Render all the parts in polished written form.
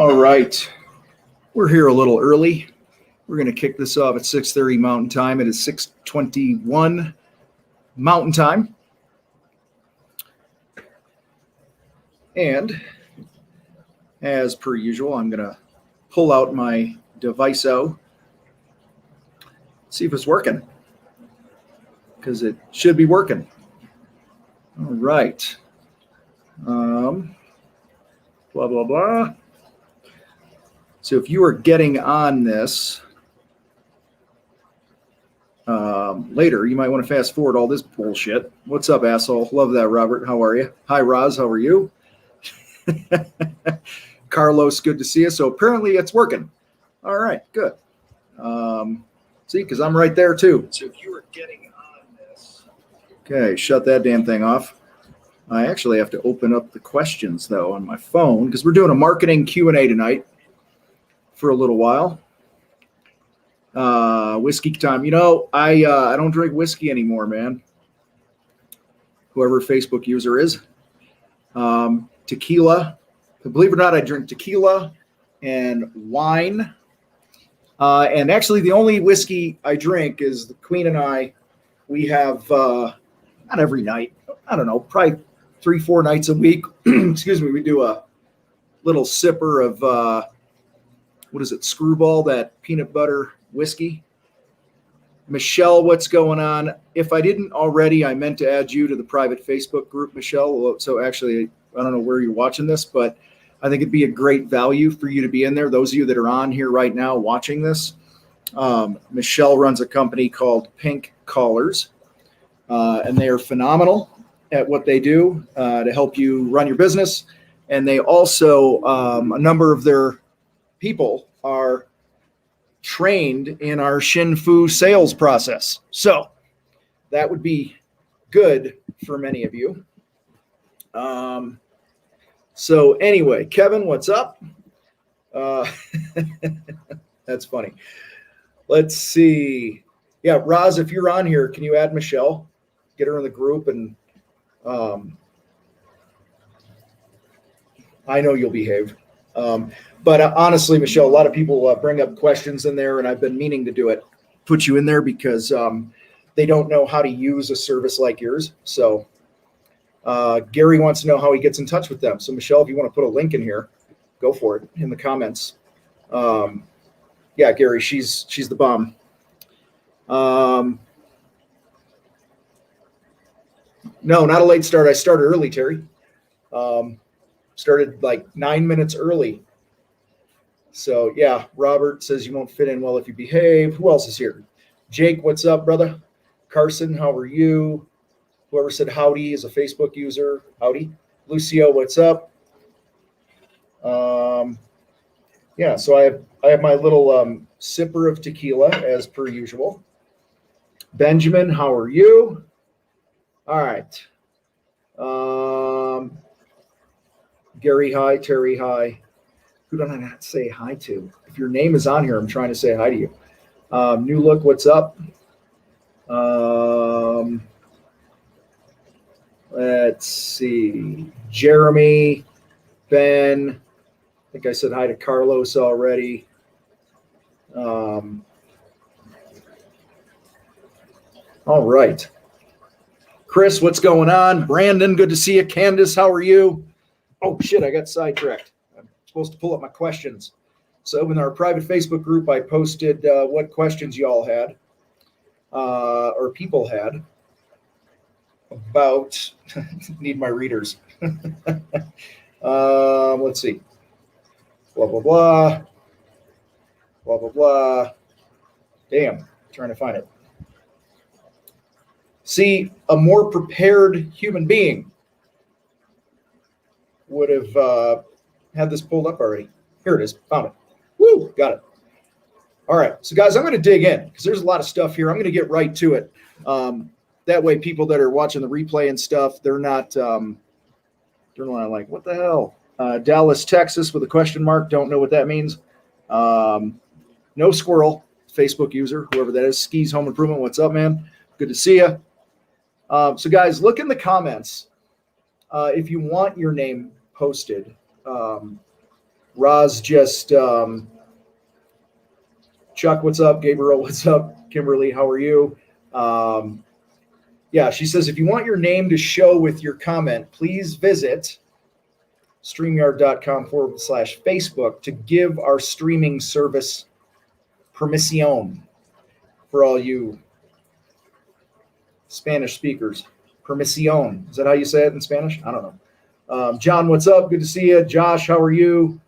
All right, we're here a little early. We're going to kick this off at 6:30 Mountain Time. It is 6:21 Mountain Time. And as per usual, I'm going to pull out my device-o, see if it's working, because it should be working. All right. Blah, blah, blah. So if you are getting on this later, you might want to fast forward all this bullshit. What's up, asshole? Love that, Robert. How are you? Hi, Roz. How are you? Carlos, good to see you. So apparently it's working. All right, good. See, because I'm right there too. So if you were getting on this. Okay, shut that damn thing off. I actually have to open up the questions, though, on my phone because we're doing a marketing Q&A tonight for a little while. Whiskey time. You know, I don't drink whiskey anymore, man. Whoever Facebook user is. Tequila. Believe it or not, I drink tequila and wine. And actually, the only whiskey I drink is the Queen and I. We have, not every night, I don't know, probably 3-4 nights a week. Excuse me. We do a little sipper of, what is it, Screwball, that peanut butter whiskey. Michelle, what's going on? If I didn't already, I meant to add you to the private Facebook group, Michelle. So actually, I don't know where you're watching this, but I think it'd be a great value for you to be in there. Those of you that are on here right now watching this, Michelle runs a company called Pink Collars, and they are phenomenal at what they do to help you run your business. And they also, a number of their people are trained in our Shin Fu sales process. So that would be good for many of you. So anyway, Kevin, what's up? That's funny. Let's see. Yeah, Roz, if you're on here, can you add Michelle? Get her in the group, and I know you'll behave. But honestly, Michelle, a lot of people bring up questions in there, and I've been meaning to do it, put you in there because they don't know how to use a service like yours. So Gary wants to know how he gets in touch with them. So Michelle, if you want to put a link in here, go for it in the comments. Yeah, Gary, she's the bomb. No, not a late start. I started early, Terry. Started like 9 minutes early. So yeah, Robert says you won't fit in well if you behave. Who else is here? Jake, what's up, brother? Carson, how are you? Whoever said howdy is a Facebook user. Howdy. Lucio, what's up? Yeah, so I have my little sipper of tequila as per usual. Benjamin, how are you? All right. Gary, hi. Terry, hi. Who don't I not say hi to? If your name is on here, I'm trying to say hi to you. New Look, what's up? Let's see. Jeremy, Ben. I think I said hi to Carlos already. All right. Chris, what's going on? Brandon, good to see you. Candace, how are you? Oh, shit, I got sidetracked. I'm supposed to pull up my questions. So in our private Facebook group, I posted what questions y'all had or people had about, need my readers. Let's see. Blah, blah, blah. Blah, blah, blah. Damn, trying to find it. See, a more prepared human being would have had this pulled up already. Here it is. Found it. Woo, got it. All right. So, guys, I'm going to dig in because there's a lot of stuff here. I'm going to get right to it. That way, people that are watching the replay and stuff, they're not like, what the hell? Dallas, Texas with a question mark. Don't know what that means. No Squirrel, Facebook user, whoever that is. Skis Home Improvement. What's up, man? Good to see you. So, guys, look in the comments if you want your name posted Roz just, Chuck, what's up? Gabriel, what's up? Kimberly, how are you? Yeah, she says, if you want your name to show with your comment, please visit StreamYard.com/Facebook to give our streaming service permission for all you Spanish speakers. Permission. Is that how you say it in Spanish? I don't know. John, what's up? Good to see you. Josh, how are you?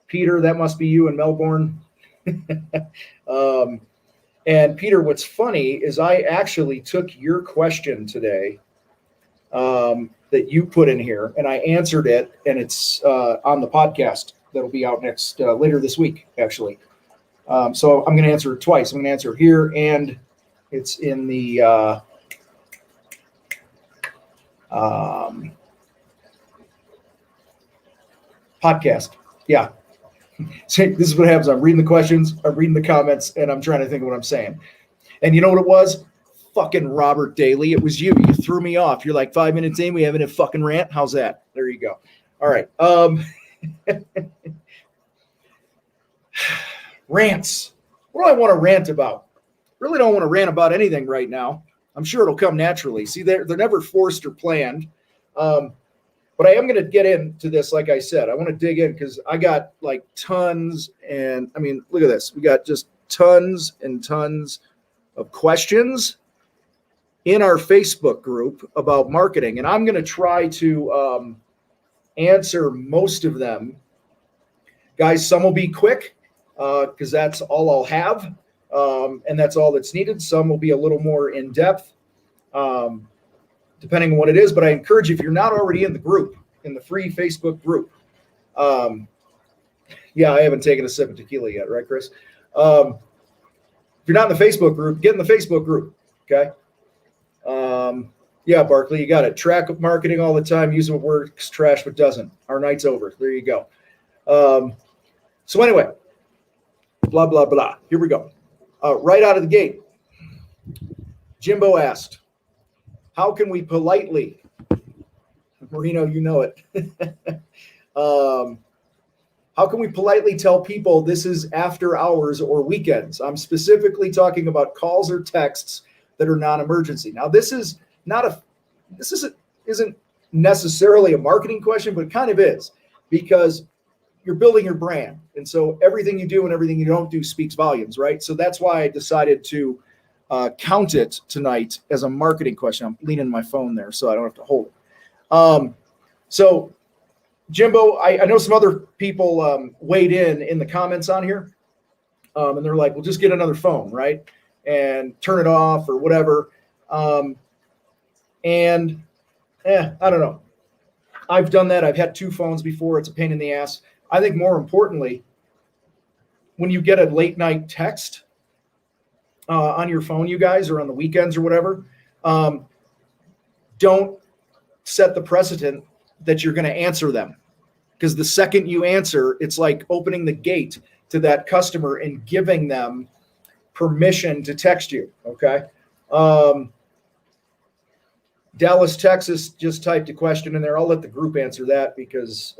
Peter, that must be you in Melbourne. And Peter, what's funny is I actually took your question today that you put in here, and I answered it, and it's on the podcast that'll be out next later this week, actually. So I'm going to answer it twice. I'm going to answer it here, and it's in the podcast. Yeah. So this is what happens. I'm reading the questions, I'm reading the comments, and I'm trying to think of what I'm saying. And you know what it was? Fucking Robert Daly. It was you. You threw me off. You're like 5 minutes in. We haven't a fucking rant. How's that? There you go. All right. Rants. What do I want to rant about? Really don't want to rant about anything right now. I'm sure it'll come naturally. See, they're never forced or planned. But I am going to get into this, like I said. I want to dig in because I got like tons, and I mean, look at this. We got just tons and tons of questions in our Facebook group about marketing, and I'm going to try to answer most of them. Guys, some will be quick because that's all I'll have, and that's all that's needed. Some will be a little more in depth. Depending on what it is, but I encourage you, if you're not already in the group, in the free Facebook group, yeah, I haven't taken a sip of tequila yet, right, Chris? If you're not in the Facebook group, get in the Facebook group, okay? Yeah, Barkley, you got it. Track of marketing all the time, use what works, trash what doesn't. Our night's over. There you go. So anyway, blah, blah, blah. Here we go. Right out of the gate, Jimbo asked, how can we politely, Marino, you know it. How can we politely tell people this is after hours or weekends? I'm specifically talking about calls or texts that are non-emergency. Now, this isn't necessarily a marketing question, but it kind of is, because you're building your brand. And so everything you do and everything you don't do speaks volumes, right? So that's why I decided to count it tonight as a marketing question. I'm leaning my phone there so I don't have to hold it. So Jimbo, I know some other people weighed in the comments on here, and they're like, well, just get another phone, right? And turn it off or whatever. I don't know. I've done that. I've had two phones before. It's a pain in the ass. I think more importantly, when you get a late night text on your phone, you guys, or on the weekends or whatever, don't set the precedent that you're going to answer them. Because the second you answer, it's like opening the gate to that customer and giving them permission to text you, okay? Dallas, Texas just typed a question in there. I'll let the group answer that because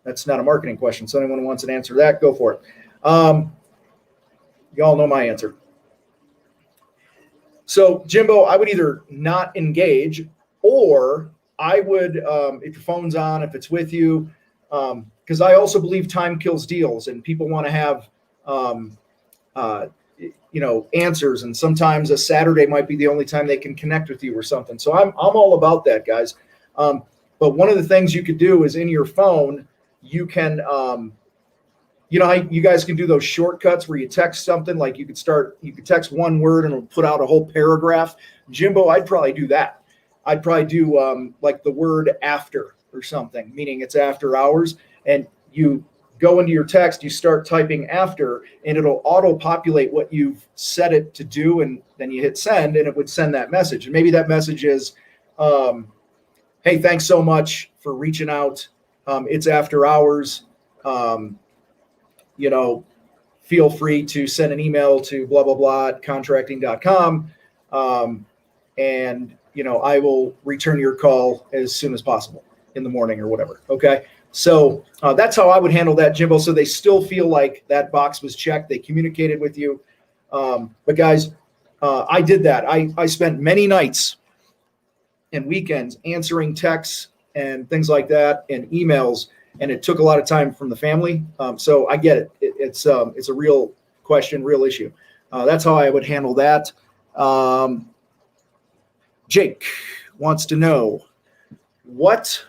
that's not a marketing question. So anyone who wants an answer to that, go for it. Y'all know my answer. So, Jimbo, I would either not engage, or I would, if your phone's on, if it's with you, because I also believe time kills deals, and people want to have, answers. And sometimes a Saturday might be the only time they can connect with you or something. So I'm all about that, guys. But one of the things you could do is in your phone, you can, how you guys can do those shortcuts where you text something, like you could text one word and it'll put out a whole paragraph. Jimbo, I'd probably do that. I'd probably do like the word after or something, meaning it's after hours, and you go into your text, you start typing after, and it'll auto-populate what you've set it to do, and then you hit send, and it would send that message. And maybe that message is, hey, thanks so much for reaching out. It's after hours. Feel free to send an email to blah, blah, blah at contracting.com. And I will return your call as soon as possible in the morning or whatever. Okay. So that's how I would handle that, Jimbo. So they still feel like that box was checked. They communicated with you. But guys, I did that. I spent many nights and weekends answering texts and things like that and emails, and it took a lot of time from the family. So I get it. It's a real question, real issue. That's how I would handle that. Jake wants to know what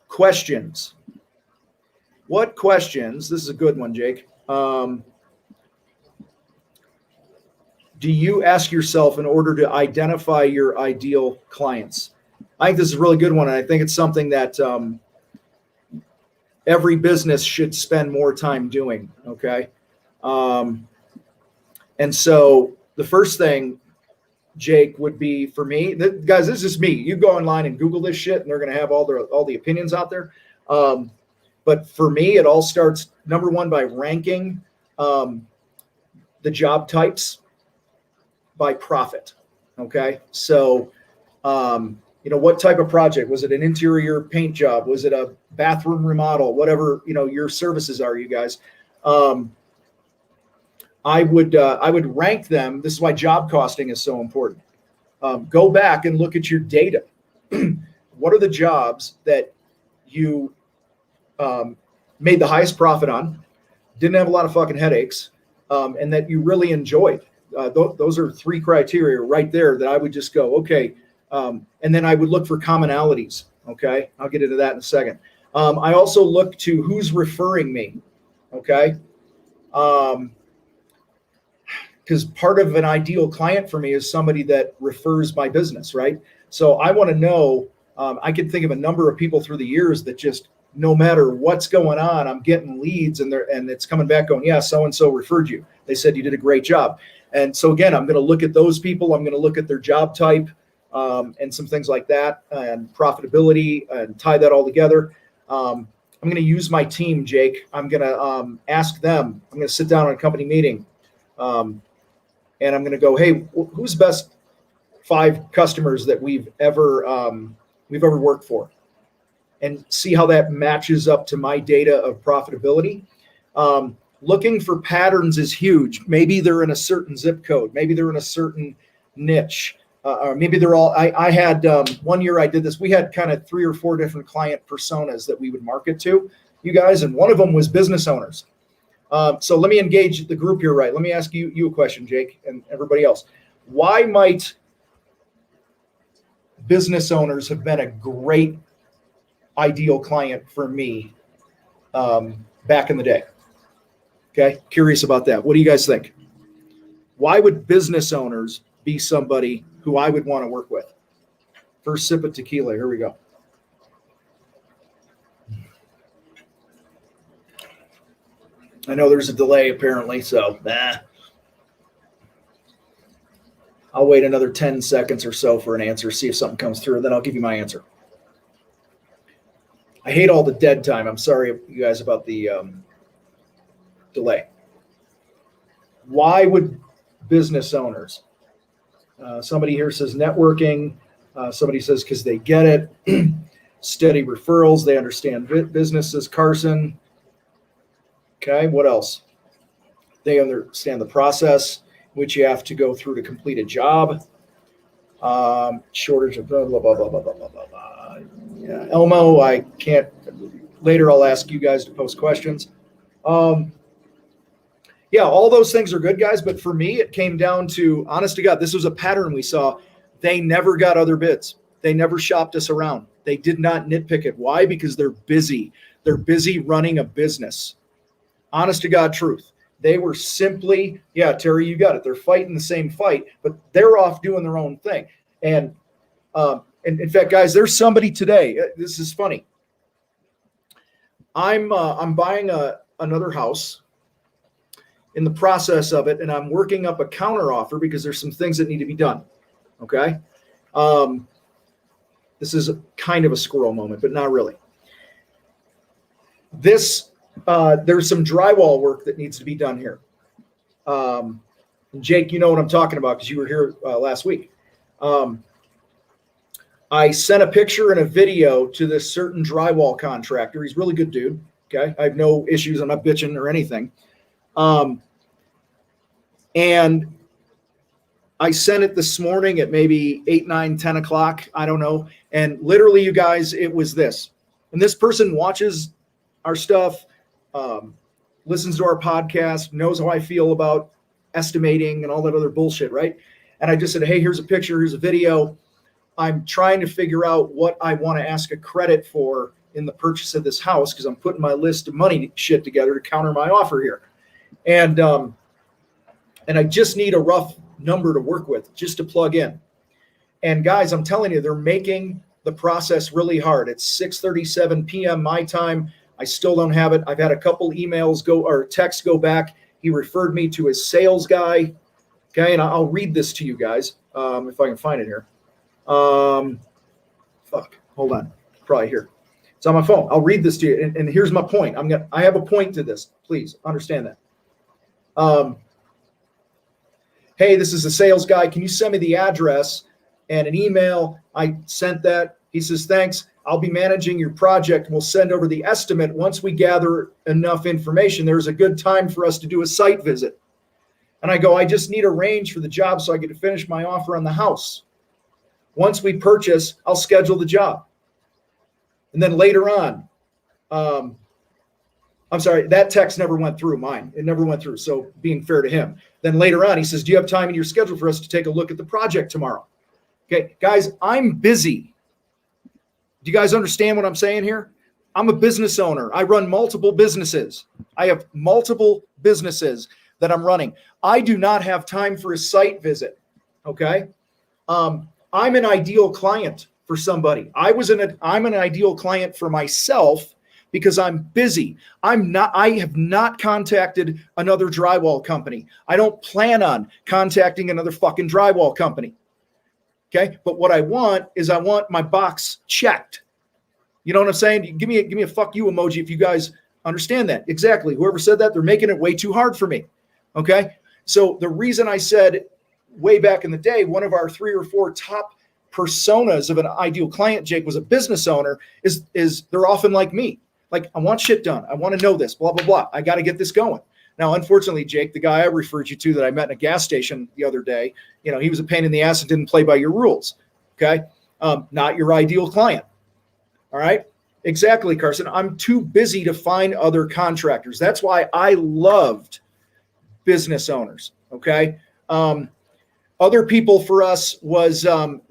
questions, this is a good one, Jake. Do you ask yourself in order to identify your ideal clients? I think this is a really good one. And I think it's something that every business should spend more time doing. Okay. And so the first thing, Jake, would be for me, guys, this is just me. You go online and Google this shit and they're going to have all the opinions out there. But for me, it all starts, number one, by ranking the job types by profit. Okay. So, what type of project? Was it an interior paint job? Was it a bathroom remodel? Whatever, your services are, you guys. I would rank them. This is why job costing is so important. Go back and look at your data. What are the jobs that you made the highest profit on, didn't have a lot of fucking headaches, and that you really enjoyed? Those are three criteria right there that I would just go, okay. And then I would look for commonalities. Okay. I'll get into that in a second. I also look to who's referring me. Okay. Because part of an ideal client for me is somebody that refers my business, right? So I want to know, I can think of a number of people through the years that just, no matter what's going on, I'm getting leads and it's coming back going, yeah, so-and-so referred you. They said you did a great job. And so again, I'm going to look at those people. I'm going to look at their job type and some things like that and profitability and tie that all together. I'm going to use my team, Jake. I'm going to ask them. I'm going to sit down on a company meeting. And I'm going to go, hey, who's best 5 customers that we've ever worked for, and see how that matches up to my data of profitability. Looking for patterns is huge. Maybe they're in a certain zip code. Maybe they're in a certain niche. Or maybe they're all. I had 1 year I did this. We had kind of 3 or 4 different client personas that we would market to, you guys, and one of them was business owners. So let me engage the group here, right? Let me ask you a question, Jake, and everybody else. Why might business owners have been a great ideal client for me back in the day? Okay, curious about that. What do you guys think? Why would business owners be somebody who I would want to work with? First sip of tequila. Here we go. I know there's a delay apparently, so I'll wait another 10 seconds or so for an answer, see if something comes through, and then I'll give you my answer. I hate all the dead time. I'm sorry, you guys, about the delay. Why would business owners? Somebody here says networking. Somebody says because they get it. Steady referrals. They understand businesses. Carson. Okay, what else? They understand the process which you have to go through to complete a job. Shortage of blah, blah, blah, blah, blah, blah, blah, blah. Yeah, Elmo, I can't. Later, I'll ask you guys to post questions. Yeah, all those things are good, guys. But for me, it came down to, honest to God, this was a pattern we saw. They never got other bids. They never shopped us around. They did not nitpick it. Why? Because they're busy. They're busy running a business. Honest to God truth. They were simply, yeah, Terry, you got it. They're fighting the same fight, but they're off doing their own thing. And in fact, guys, there's somebody today. This is funny. I'm buying another house, in the process of it, and I'm working up a counter offer because there's some things that need to be done. Okay. This is kind of a squirrel moment, but not really. There's some drywall work that needs to be done here. Jake, you know what I'm talking about because you were here last week. I sent a picture and a video to this certain drywall contractor. He's a really good dude. Okay. I have no issues. I'm not bitching or anything. And I sent it this morning at maybe 8, 9, 10 o'clock. I don't know. And literally, you guys, it was this. And this person watches our stuff, listens to our podcast, knows how I feel about estimating and all that other bullshit, right? And I just said, hey, here's a picture, here's a video. I'm trying to figure out what I want to ask a credit for in the purchase of this house because I'm putting my list of money shit together to counter my offer here. And I just need a rough number to work with just to plug in. And guys, I'm telling you, they're making the process really hard. It's 6:37 p.m. my time. I still don't have it. I've had a couple emails texts go back. He referred me to his sales guy. Okay, and I'll read this to you guys if I can find it here. Hold on, probably here. It's on my phone. I'll read this to you. And here's my point. I have a point to this. Please understand that. Hey, this is the sales guy. Can you send me the address and an email? I sent that. He says, thanks. I'll be managing your project. We'll send over the estimate once we gather enough information. There's a good time for us to do a site visit. And I go, I just need a range for the job so I get to finish my offer on the house. Once we purchase, I'll schedule the job. And then later on, I'm sorry, that text never went through mine. It never went through. So being fair to him. Then later on, he says, do you have time in your schedule for us to take a look at the project tomorrow? Okay, guys, I'm busy. Do you guys understand what I'm saying here? I'm a business owner. I run multiple businesses. I have multiple businesses that I'm running. I do not have time for a site visit. Okay. I'm an ideal client for somebody. I'm an ideal client for myself because I'm busy. I have not contacted another drywall company. I don't plan on contacting another fucking drywall company. Okay. But what I want my box checked. You know what I'm saying? Give me a fuck you emoji if you guys understand that. Exactly. Whoever said that, they're making it way too hard for me. Okay. So the reason I said way back in the day, one of our 3 or 4 top personas of an ideal client, Jake, was a business owner, is they're often like me. Like, I want shit done. I want to know this, blah, blah, blah. I got to get this going. Now, unfortunately, Jake, the guy I referred you to that I met in a gas station the other day, he was a pain in the ass and didn't play by your rules. Okay. Not your ideal client. All right. Exactly, Carson. I'm too busy to find other contractors. That's why I loved business owners. Okay. Other people for us was, and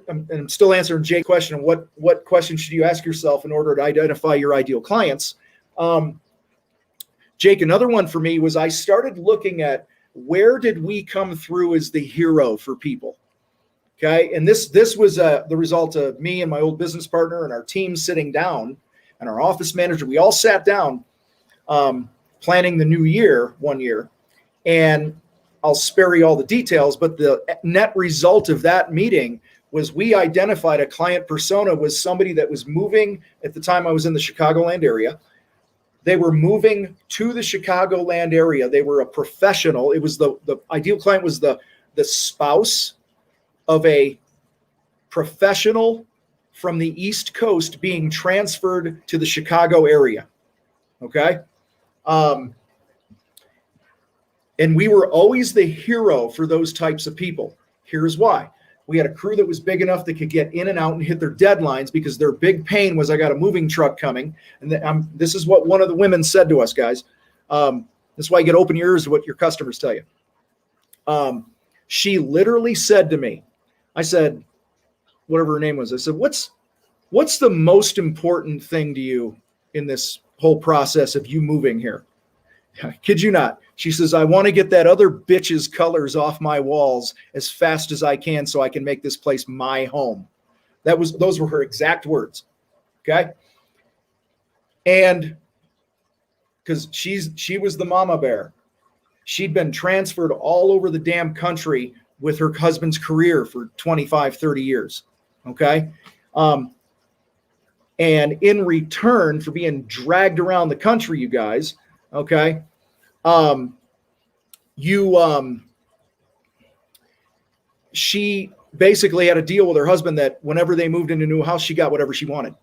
I'm still answering Jake's question. What question should you ask yourself in order to identify your ideal clients? Jake, another one for me was I started looking at where did we come through as the hero for people? Okay. And this was the result of me and my old business partner and our team sitting down and our office manager. We all sat down planning the new year one year. And I'll spare you all the details, but the net result of that meeting was we identified a client persona was somebody that was moving at the time I was in the Chicagoland area. They were moving to the Chicagoland area. They were a professional. It was the ideal client was the spouse of a professional from the East Coast being transferred to the Chicago area. Okay. And we were always the hero for those types of people. Here's why. We had a crew that was big enough that could get in and out and hit their deadlines because their big pain was I got a moving truck coming. And this is what one of the women said to us, guys. This is why you get open ears to what your customers tell you. She literally said to me, I said, whatever her name was, I said, what's the most important thing to you in this whole process of you moving here? I kid you not. She says, I want to get that other bitch's colors off my walls as fast as I can so I can make this place my home. Those were her exact words. Okay. And because she was the mama bear. She'd been transferred all over the damn country with her husband's career for 25, 30 years. Okay. And in return for being dragged around the country, you guys, okay, she basically had a deal with her husband that whenever they moved into a new house, she got whatever she wanted.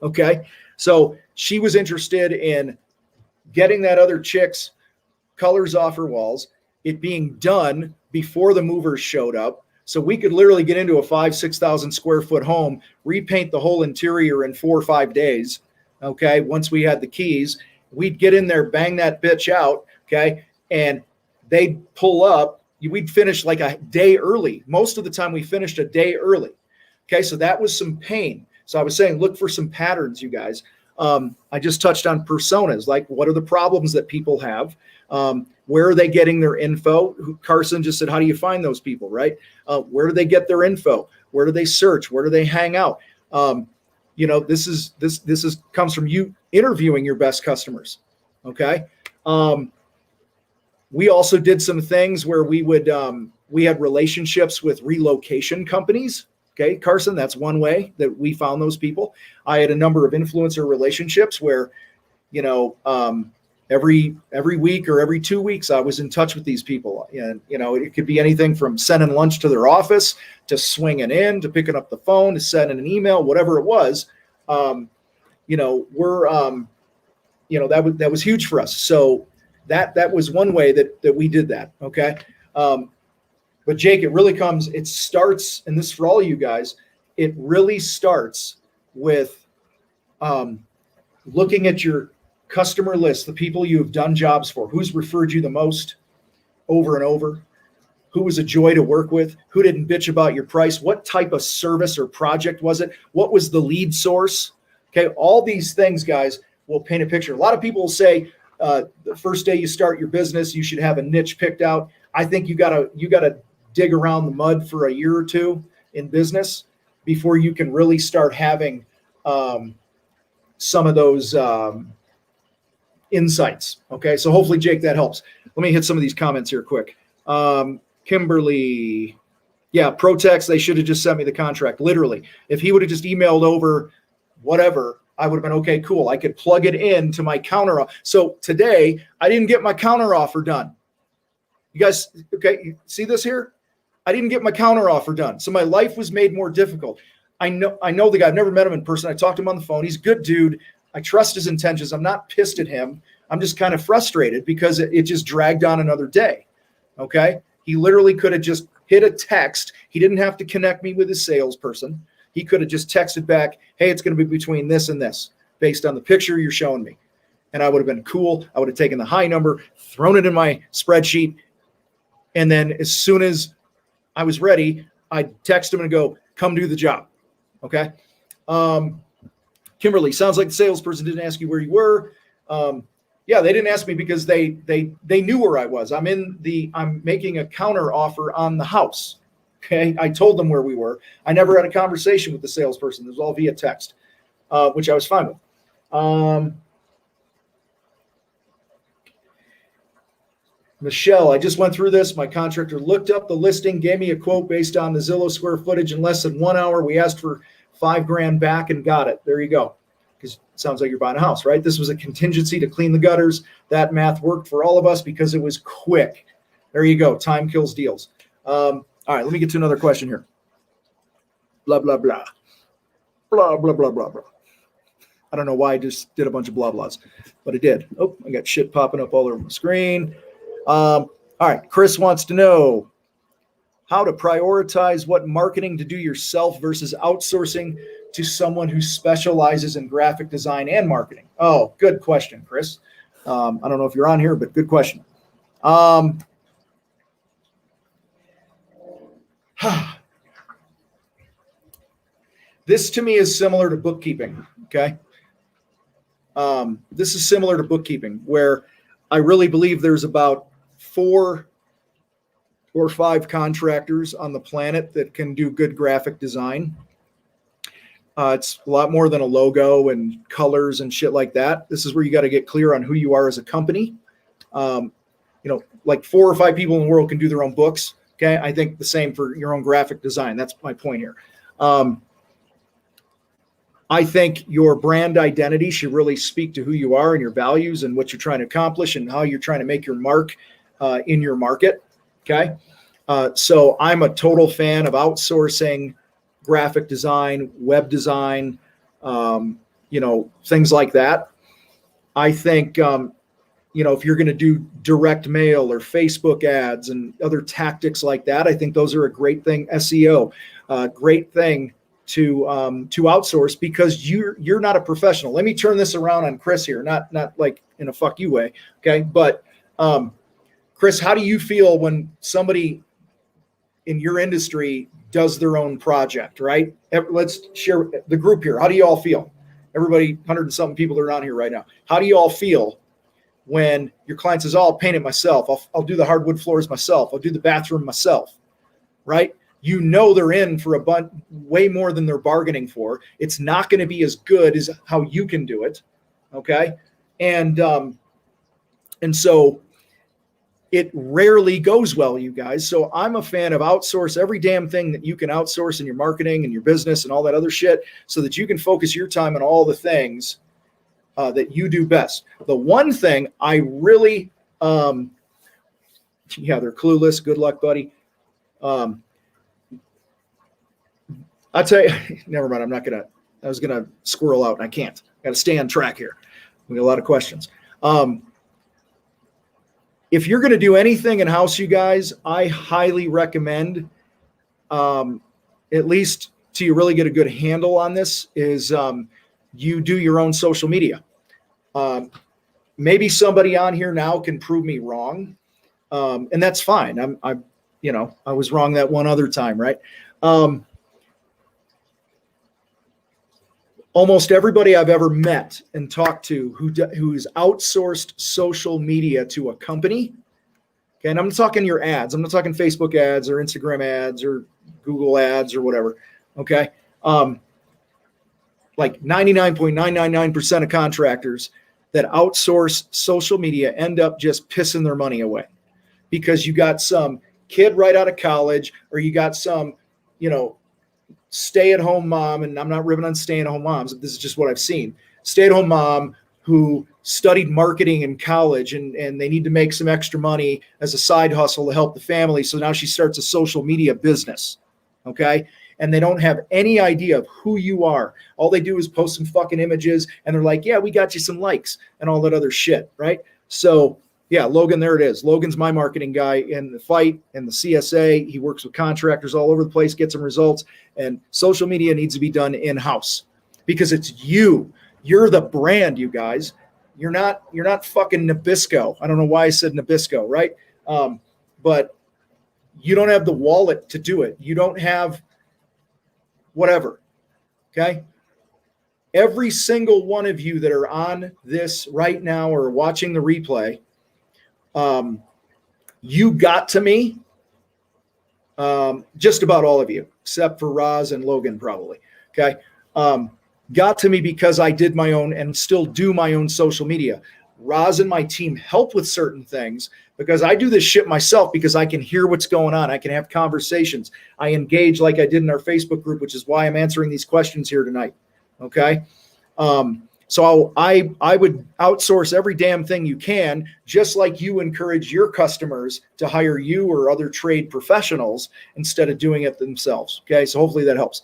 Okay. So she was interested in getting that other chick's colors off her walls, it being done before the movers showed up. So we could literally get into a 6,000 square foot home, repaint the whole interior in 4 or 5 days. Okay. Once we had the keys, we'd get in there, bang that bitch out. Okay. And they'd pull up. We'd finish like a day early. Most of the time we finished a day early. Okay. So that was some pain. So I was saying, look for some patterns, you guys. I just touched on personas, like what are the problems that people have? Where are they getting their info? Carson just said, how do you find those people, right? Where do they get their info? Where do they search? Where do they hang out? This comes from you interviewing your best customers. Okay. We also did some things where we had relationships with relocation companies. Okay, Carson, that's one way that we found those people. I had a number of influencer relationships where, every week or every 2 weeks, I was in touch with these people. And, it could be anything from sending lunch to their office, to swinging in, to picking up the phone, to sending an email, whatever it was. That was huge for us. So that was one way that we did that. Okay. But Jake, it starts, and this is for all you guys, it really starts with looking at your customer list, the people you have done jobs for, who's referred you the most over and over, who was a joy to work with, who didn't bitch about your price, what type of service or project was it, what was the lead source. Okay, all these things, guys, will paint a picture. A lot of people will say the first day you start your business, you should have a niche picked out. I think you gotta dig around the mud for a year or two in business before you can really start having some of those insights. Okay. So hopefully, Jake, that helps. Let me hit some of these comments here quick. Kimberly. Yeah. Protex. They should have just sent me the contract. Literally, if he would have just emailed over whatever, I would have been okay, cool. I could plug it into my counter. So today I didn't get my counter offer done. You guys, okay. You see this here? I didn't get my counter offer done. So my life was made more difficult. I know the guy. I've never met him in person. I talked to him on the phone. He's a good dude. I trust his intentions. I'm not pissed at him. I'm just kind of frustrated because it just dragged on another day. Okay. He literally could have just hit a text. He didn't have to connect me with his salesperson. He could have just texted back, hey, it's going to be between this and this based on the picture you're showing me. And I would have been cool. I would have taken the high number, thrown it in my spreadsheet. And then as soon as I was ready, I'd text him and go, come do the job. Okay. Kimberly, sounds like the salesperson didn't ask you where you were. Yeah, they didn't ask me because they knew where I was. I'm making a counter offer on the house. Okay. I told them where we were. I never had a conversation with the salesperson. It was all via text, which I was fine with. Michelle, I just went through this. My contractor looked up the listing, gave me a quote based on the Zillow square footage in less than 1 hour. We asked for $5,000 back and got it. There you go. Because it sounds like you're buying a house, right? This was a contingency to clean the gutters. That math worked for all of us because it was quick. There you go. Time kills deals. All right, let me get to another question here. Blah, blah, blah. Blah, blah, blah, blah, blah. I don't know why I just did a bunch of blah, blahs, but I did. Oh, I got shit popping up all over my screen. All right. Chris wants to know how to prioritize what marketing to do yourself versus outsourcing to someone who specializes in graphic design and marketing. Oh, good question, Chris. I don't know if you're on here, but good question. This to me is similar to bookkeeping. Okay. This is similar to bookkeeping where I really believe there's about 4 or 5 contractors on the planet that can do good graphic design. It's a lot more than a logo and colors and shit like that. This is where you got to get clear on who you are as a company. Like 4 or 5 people in the world can do their own books. Okay. I think the same for your own graphic design. That's my point here. I think your brand identity should really speak to who you are and your values and what you're trying to accomplish and how you're trying to make your mark in your market. Okay. So I'm a total fan of outsourcing graphic design, web design, things like that. I think, if you're going to do direct mail or Facebook ads and other tactics like that, I think those are a great thing. SEO, great thing to outsource, because you're not a professional. Let me turn this around on Chris here, not like in a fuck you way. Okay. But Chris, how do you feel when somebody in your industry does their own project, right? Let's share the group here. How do you all feel? Everybody, 100 and something people that are on here right now. How do you all feel when your client says, "Oh, I'll paint it myself. I'll do the hardwood floors myself. I'll do the bathroom myself," right? They're in for way more than they're bargaining for. It's not going to be as good as how you can do it. Okay. And so it rarely goes well, you guys. So I'm a fan of outsource every damn thing that you can outsource in your marketing and your business and all that other shit, so that you can focus your time on all the things that you do best. The one thing I really, they're clueless. Good luck, buddy. I'll tell you, never mind. I was going to squirrel out and I can't. Got to stay on track here. We got a lot of questions. If you're going to do anything in-house, you guys, I highly recommend, at least till you really get a good handle on this, is you do your own social media. Maybe somebody on here now can prove me wrong, and that's fine. I was wrong that one other time, right? Almost everybody I've ever met and talked to who's outsourced social media to a company, okay, and I'm not talking your ads. I'm not talking Facebook ads or Instagram ads or Google ads or whatever, okay? Like 99.999% of contractors that outsource social media end up just pissing their money away, because you got some kid right out of college, or you got some, stay-at-home mom, and I'm not ripping on stay-at-home moms. This is just what I've seen. Stay-at-home mom who studied marketing in college, and they need to make some extra money as a side hustle to help the family. So now she starts a social media business, okay? And they don't have any idea of who you are. All they do is post some fucking images, and they're like, yeah, we got you some likes and all that other shit, right? So yeah, Logan, there it is. Logan's my marketing guy in the fight and the CSA. He works with contractors all over the place, gets some results, and social media needs to be done in-house, because it's you. You're the brand, you guys. You're not fucking Nabisco. I don't know why I said Nabisco, right? But you don't have the wallet to do it. You don't have whatever, okay? Every single one of you that are on this right now or watching the replay, you got to me, just about all of you, except for Roz and Logan, probably. Okay. Got to me because I did my own and still do my own social media. Roz and my team help with certain things because I do this shit myself, because I can hear what's going on. I can have conversations. I engage like I did in our Facebook group, which is why I'm answering these questions here tonight. Okay. So I would outsource every damn thing you can, just like you encourage your customers to hire you or other trade professionals instead of doing it themselves. Okay, so hopefully that helps.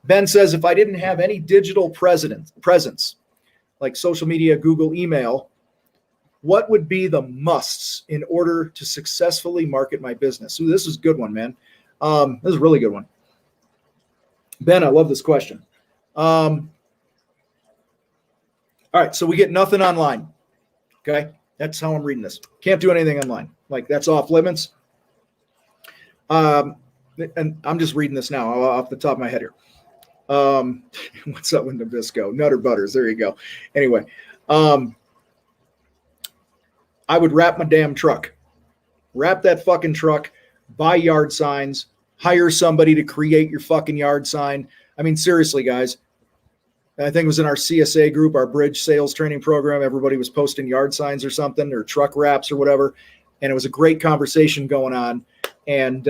Ben says, if I didn't have any digital presence, like social media, Google, email, what would be the musts in order to successfully market my business? So this is a good one, man. This is a really good one. Ben, I love this question. All right, so we get nothing online, okay? That's how I'm reading this. Can't do anything online. Like, that's off limits. And I'm just reading this now off the top of my head here. What's up with Nabisco? Nutter Butters, there you go. Anyway, I would wrap my damn truck. Wrap that fucking truck, buy yard signs, hire somebody to create your fucking yard sign. I mean, seriously, guys. I think it was in our CSA group, our bridge sales training program. Everybody was posting yard signs or something, or truck wraps or whatever. And it was a great conversation going on. And,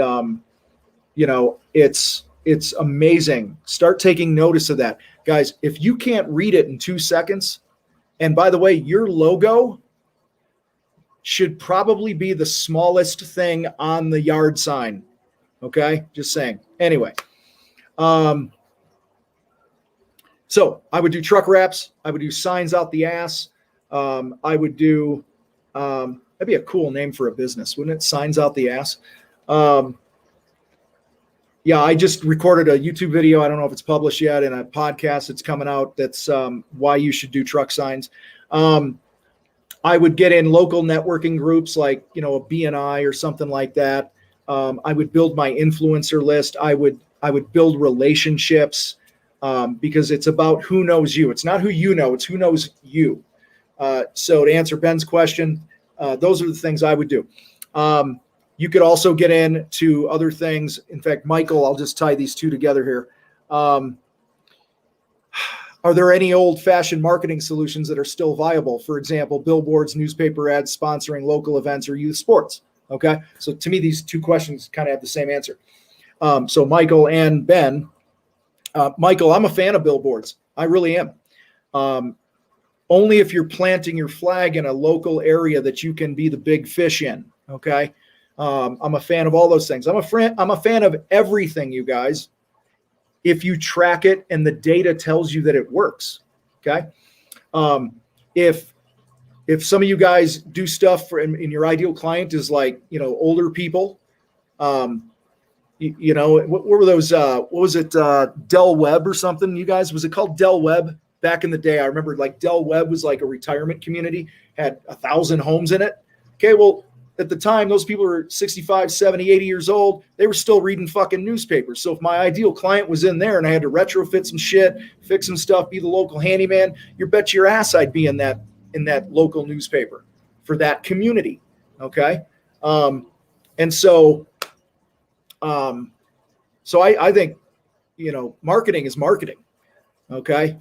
it's amazing. Start taking notice of that. Guys, if you can't read it in 2 seconds, and by the way, your logo, should probably be the smallest thing on the yard sign. Okay, just saying. Anyway, so I would do truck wraps. I would do signs out the ass. I would do, that'd be a cool name for a business, wouldn't it? Signs out the ass. Yeah, I just recorded a YouTube video. I don't know if it's published yet, and a podcast that's coming out. That's why you should do truck signs. I would get in local networking groups like, a BNI or something like that. I would build my influencer list. I would build relationships because it's about who knows you. It's not who you know, it's who knows you. So to answer Ben's question, those are the things I would do. You could also get into other things. In fact, Michael, I'll just tie these two together here. Are there any old-fashioned marketing solutions that are still viable? For example, billboards, newspaper ads, sponsoring local events, or youth sports. Okay, so to me, these two questions kind of have the same answer. So Michael and Ben, Michael, I'm a fan of billboards. I really am. Only if you're planting your flag in a local area that you can be the big fish in. Okay, I'm a fan of all those things. I'm a fan of everything, you guys, if you track it and the data tells you that it works. Okay, if some of you guys do stuff in your ideal client is like, older people, what were those, what was it? Del Webb or something, you guys, was it called Del Webb back in the day? I remember like Del Webb was like a retirement community, had 1,000 homes in it. Okay. Well, at the time, those people were 65, 70, 80 years old. They were still reading fucking newspapers. So if my ideal client was in there and I had to retrofit some shit, fix some stuff, be the local handyman, you bet your ass I'd be in that local newspaper for that community. Okay. And so I think, marketing is marketing. Okay.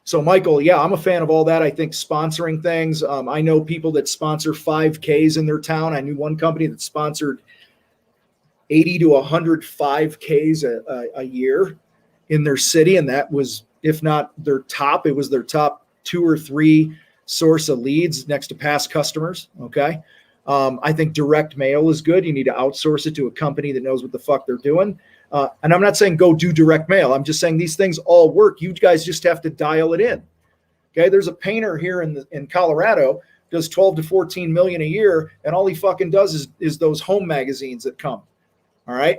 So Michael, yeah, I'm a fan of all that. I think sponsoring things. I know people that sponsor 5Ks in their town. I knew one company that sponsored 80 to 100 5Ks a year in their city. And that was, if not their top, it was their top 2 or 3 source of leads next to past customers. Okay. I think direct mail is good. You need to outsource it to a company that knows what the fuck they're doing. And I'm not saying go do direct mail. I'm just saying these things all work. You guys just have to dial it in. Okay. There's a painter here in Colorado, does 12 to 14 million a year. And all he fucking does is those home magazines that come. All right.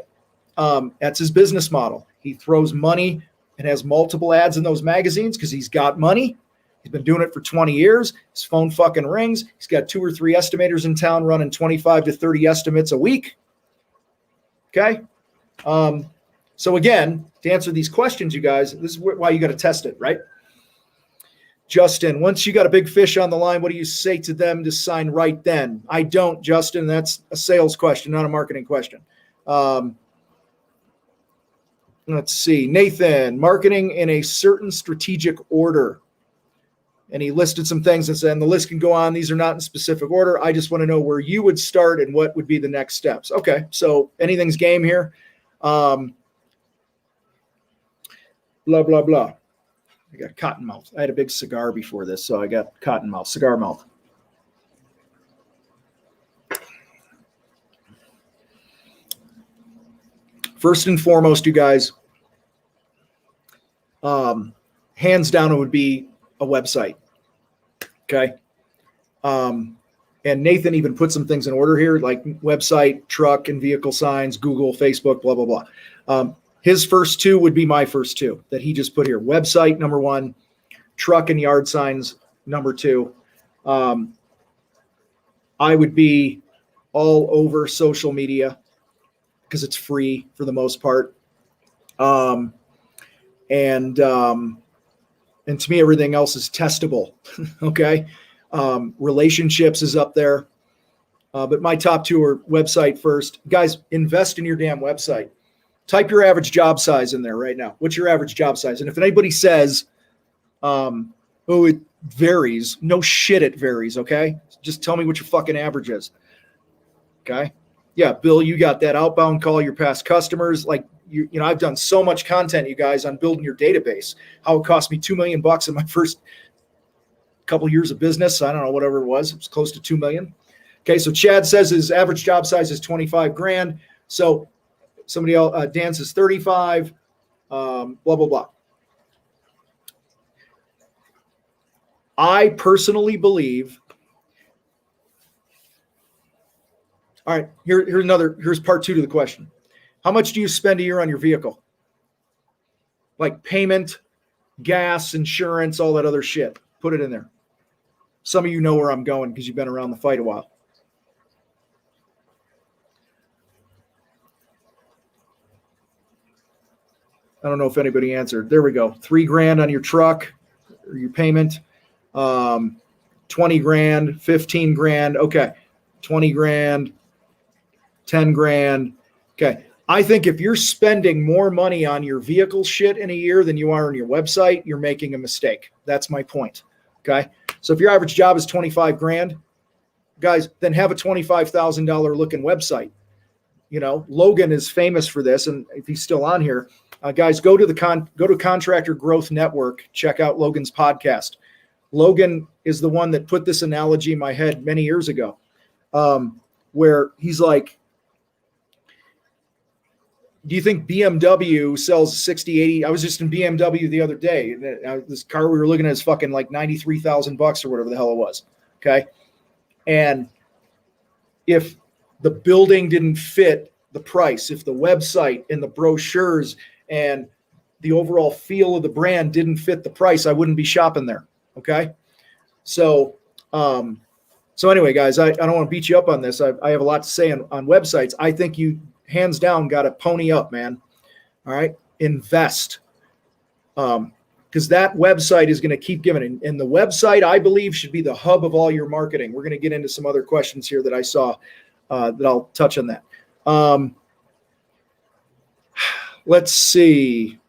That's his business model. He throws money and has multiple ads in those magazines because he's got money. He's been doing it for 20 years. His phone fucking rings. He's got 2 or 3 estimators in town running 25 to 30 estimates a week. Okay. So again, to answer these questions, you guys, this is why you got to test it, right? Justin, once you got a big fish on the line, what do you say to them to sign right then? I don't, Justin. That's a sales question, not a marketing question. Let's see. Nathan, marketing in a certain strategic order. And he listed some things and said, and the list can go on. These are not in specific order. I just want to know where you would start and what would be the next steps. Okay. So anything's game here. Blah, blah, blah. I got cotton mouth. I had a big cigar before this, so I got cotton mouth, cigar mouth. First and foremost, you guys, hands down, it would be a website. Okay. And Nathan even put some things in order here, like website, truck and vehicle signs, Google, Facebook, blah, blah, blah. His first 2 would be my first 2 that he just put here. Website, number 1, truck and yard signs, number 2. I would be all over social media because it's free for the most part. And to me, everything else is testable. Okay. Relationships is up there. But my top 2 are website first. Guys, invest in your damn website. Type your average job size in there right now. What's your average job size? And if anybody says, oh, it varies, no shit, it varies. Okay. Just tell me what your fucking average is. Okay. Yeah. Bill, you got that outbound call, your past customers. Like, I've done so much content, you guys, on building your database, how it cost me $2 million in my first couple years of business. I don't know, whatever it was close to 2 million. Okay. So Chad says his average job size is 25 grand. So somebody else, Dan says 35, blah, blah, blah. I personally believe. All right, here's part 2 to the question. How much do you spend a year on your vehicle? Like payment, gas, insurance, all that other shit. Put it in there. Some of you know where I'm going because you've been around the fight a while. I don't know if anybody answered. There we go. $3 grand on your truck or your payment. 20 grand, 15 grand. Okay. 20 grand, 10 grand. Okay. I think if you're spending more money on your vehicle shit in a year than you are on your website, you're making a mistake. That's my point. Okay. So if your average job is 25 grand, guys, then have a $25,000 looking website. You know, Logan is famous for this. And if he's still on here, guys, go to Contractor Growth Network. Check out Logan's podcast. Logan is the one that put this analogy in my head many years ago, where he's like, do you think BMW sells 60, 80? I was just in BMW the other day. This car we were looking at is fucking like $93,000 or whatever the hell it was. Okay. And if the building didn't fit the price, if the website and the brochures and the overall feel of the brand didn't fit the price, I wouldn't be shopping there. Okay. So anyway, guys, I don't want to beat you up on this. I have a lot to say on websites. I think you hands down got to pony up, man. All right. Invest. Because that website is going to keep giving. And the website, I believe, should be the hub of all your marketing. We're going to get into some other questions here that I saw that I'll touch on that. Let's see.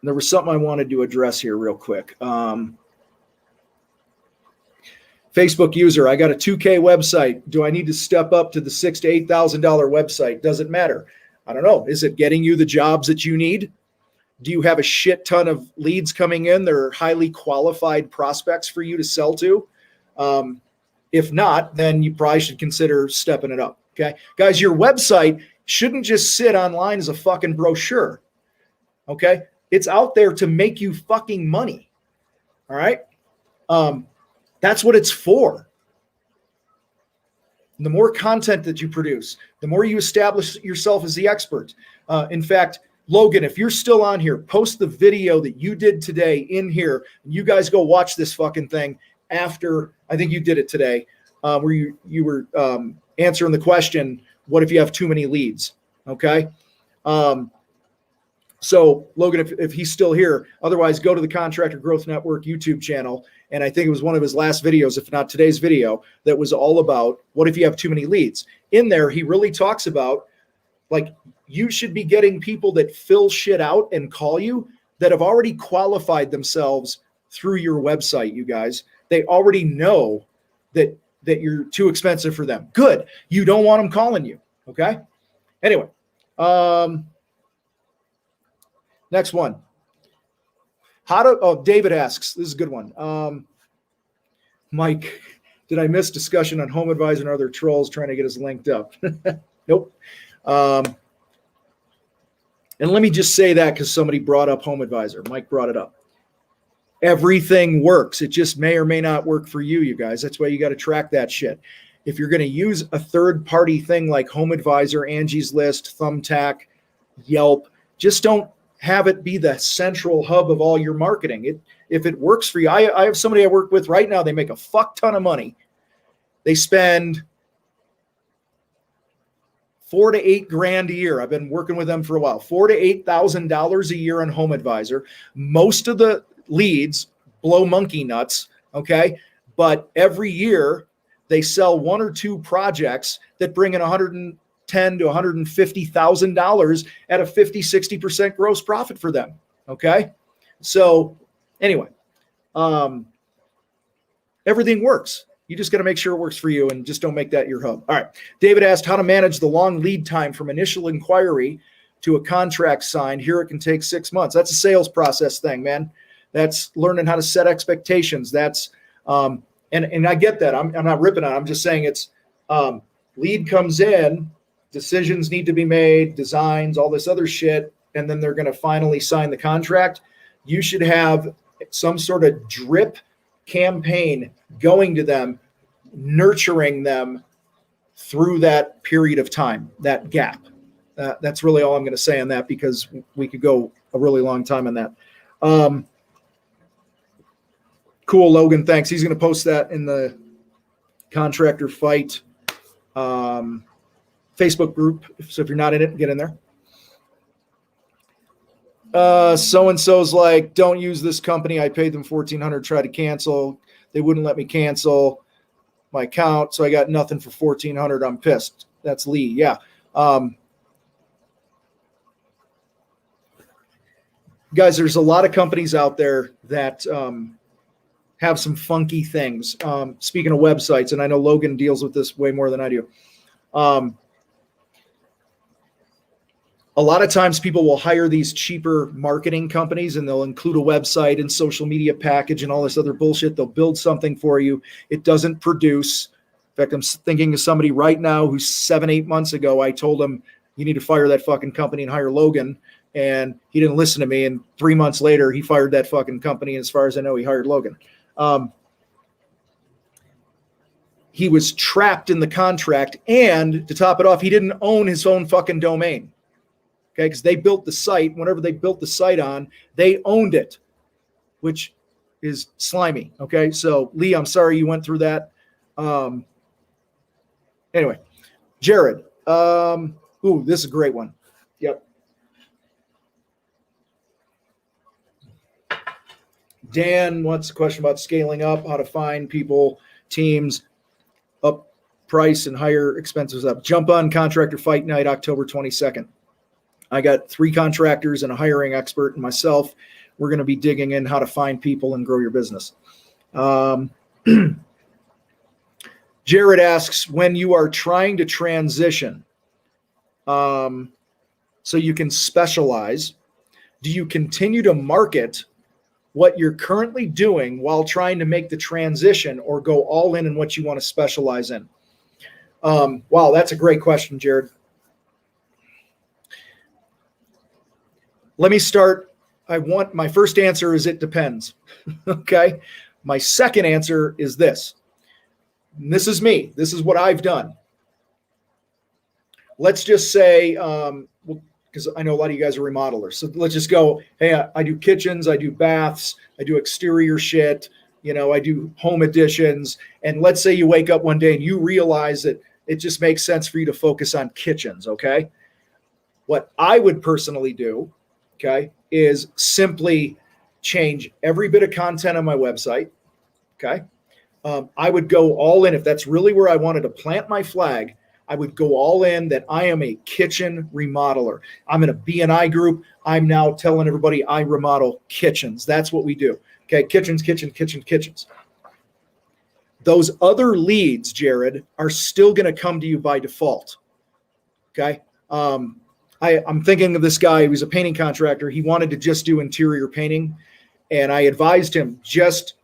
There was something I wanted to address here real quick. Facebook user, I got a 2K website. Do I need to step up to the $6,000 to $8,000 website? Does it matter? I don't know. Is it getting you the jobs that you need? Do you have a shit ton of leads coming in? They're highly qualified prospects for you to sell to. If not, then you probably should consider stepping it up. Okay, guys, your website shouldn't just sit online as a fucking brochure. Okay, it's out there to make you fucking money. All right. That's what it's for. And the more content that you produce, the more you establish yourself as the expert. In fact, Logan, if you're still on here, post the video that you did today in here. And you guys go watch this fucking thing after, I think you did it today, where you were answering the question, what if you have too many leads? Okay. So Logan, if he's still here, otherwise go to the Contractor Growth Network YouTube channel. And I think it was one of his last videos, if not today's video, that was all about what if you have too many leads. In there, he really talks about, like, you should be getting people that fill shit out and call you that have already qualified themselves through your website, you guys. They already know that you're too expensive for them. Good. You don't want them calling you. Okay. Anyway, next one. David asks, this is a good one. Mike, did I miss discussion on Home Advisor and other trolls trying to get us linked up? Nope. And let me just say that because somebody brought up Home Advisor. Mike brought it up. Everything works. It just may or may not work for you, you guys. That's why you got to track that shit. If you're going to use a third-party thing like Home Advisor, Angie's List, Thumbtack, Yelp, just don't have it be the central hub of all your marketing. If it works for you, I have somebody I work with right now. They make a fuck ton of money. They spend $4,000 to $8,000 a year. I've been working with them for a while. $4,000 to $8,000 a year on Home Advisor. Most of the leads blow monkey nuts. Okay, but every year they sell one or two projects that bring in $110,000 to $150,000 at a 50-60% gross profit for them. Okay, so anyway, everything works. You just got to make sure it works for you and just don't make that your hub. All right. David asked how to manage the long lead time from initial inquiry to a contract signed. Here it can take 6 months. That's a sales process thing, man. That's learning how to set expectations. That's And I get that. I'm not ripping on it. I'm just saying it's lead comes in, decisions need to be made, designs, all this other shit, and then they're going to finally sign the contract. You should have some sort of drip campaign going to them, nurturing them through that period of time, that gap. That's really all I'm going to say on that, because we could go a really long time on that. Cool, Logan. Thanks. He's going to post that in the Contractor Fight Facebook group. So if you're not in it, get in there. So-and-so's like, don't use this company. I paid them $1,400, try to cancel. They wouldn't let me cancel my account. So I got nothing for $1,400. I'm pissed. That's Lee. Yeah. Guys, there's a lot of companies out there that have some funky things. Speaking of websites, and I know Logan deals with this way more than I do. A lot of times people will hire these cheaper marketing companies and they'll include a website and social media package and all this other bullshit. They'll build something for you. It doesn't produce. In fact, I'm thinking of somebody right now who's 7-8 months ago, I told him, you need to fire that fucking company and hire Logan. And he didn't listen to me. And 3 months later, he fired that fucking company. As far as I know, he hired Logan. He was trapped in the contract. And to top it off, he didn't own his own fucking domain. Okay, because they built the site. Whenever they built the site on, they owned it, which is slimy. Okay, so Lee, I'm sorry you went through that. Anyway, Jared. Ooh, this is a great one. Yep. Dan wants a question about scaling up, how to find people, teams, up price and higher expenses up. Jump on Contractor Fight Night, October 22nd. I got 3 contractors and a hiring expert and myself. We're going to be digging in how to find people and grow your business. Jared asks, when you are trying to transition so you can specialize, do you continue to market what you're currently doing while trying to make the transition, or go all in what you want to specialize in? Wow, that's a great question, Jared. Let me start. My first answer is it depends. Okay. My second answer is this. And this is me. This is what I've done. Let's just say, because I know a lot of you guys are remodelers. So let's just go, hey, I do kitchens, I do baths, I do exterior shit, I do home additions. And let's say you wake up one day and you realize that it just makes sense for you to focus on kitchens, okay? What I would personally do, okay, is simply change every bit of content on my website, okay? I would go all in. If that's really where I wanted to plant my flag, I would go all in that I am a kitchen remodeler. I'm in a B&I group. I'm now telling everybody I remodel kitchens. That's what we do. Okay, kitchens. Those other leads, Jared, are still going to come to you by default. Okay. I'm thinking of this guy who was a painting contractor. He wanted to just do interior painting. And I advised him, just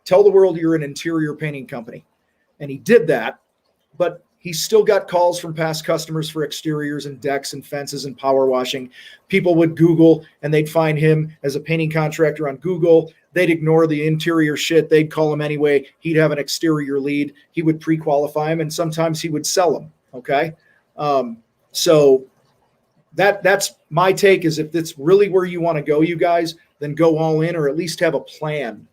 tell the world you're an interior painting company. And he did that, but he still got calls from past customers for exteriors and decks and fences and power washing. People would Google and they'd find him as a painting contractor on Google. They'd ignore the interior shit. They'd call him anyway. He'd have an exterior lead. He would pre-qualify him, and sometimes he would sell them. Okay. So that's my take, is if it's really where you want to go, you guys, then go all in, or at least have a plan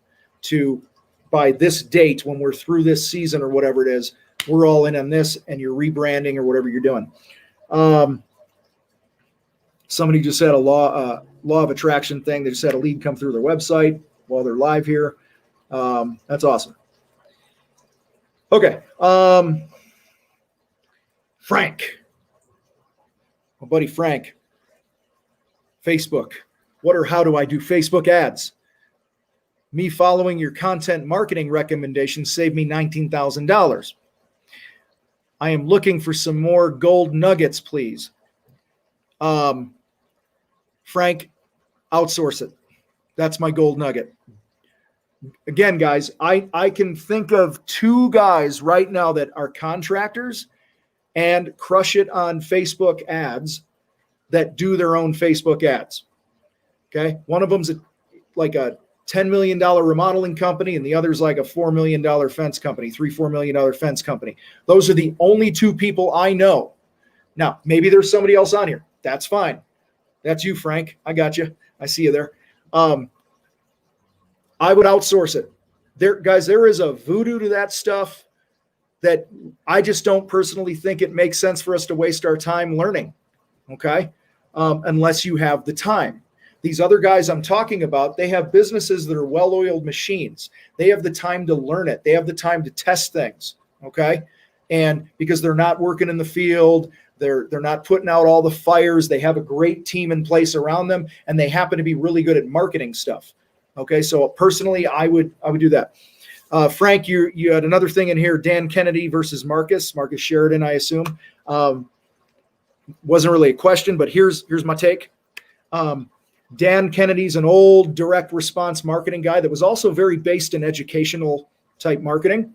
to, by this date, when we're through this season or whatever it is, we're all in on this, and you're rebranding or whatever you're doing. Somebody just had a law of attraction thing. They just had a lead come through their website while they're live here. That's awesome. Okay. Frank. My buddy Frank. Facebook. What or how do I do Facebook ads? Me following your content marketing recommendations saved me $19,000. I am looking for some more gold nuggets, please. Frank, outsource it. That's my gold nugget. again, guys, I can think of 2 guys right now that are contractors and crush it on Facebook ads that do their own Facebook ads. Okay. One of them's like a $10 million remodeling company, and the other's like a $4 million fence company, $4 million fence company. Those are the only 2 people I know. Now, maybe there's somebody else on here. That's fine. That's you, Frank. I got you. I see you there. I would outsource it. Guys, there is a voodoo to that stuff that I just don't personally think it makes sense for us to waste our time learning. Okay. Unless you have the time. These other guys I'm talking about, they have businesses that are well-oiled machines. They have the time to learn it. They have the time to test things. Okay. And because they're not working in the field, they're not putting out all the fires. They have a great team in place around them, and they happen to be really good at marketing stuff. Okay. So personally, I would do that. Frank, you had another thing in here, Dan Kennedy versus Marcus Sheridan, I assume. Wasn't really a question, but here's my take. Dan Kennedy's an old direct response marketing guy that was also very based in educational type marketing.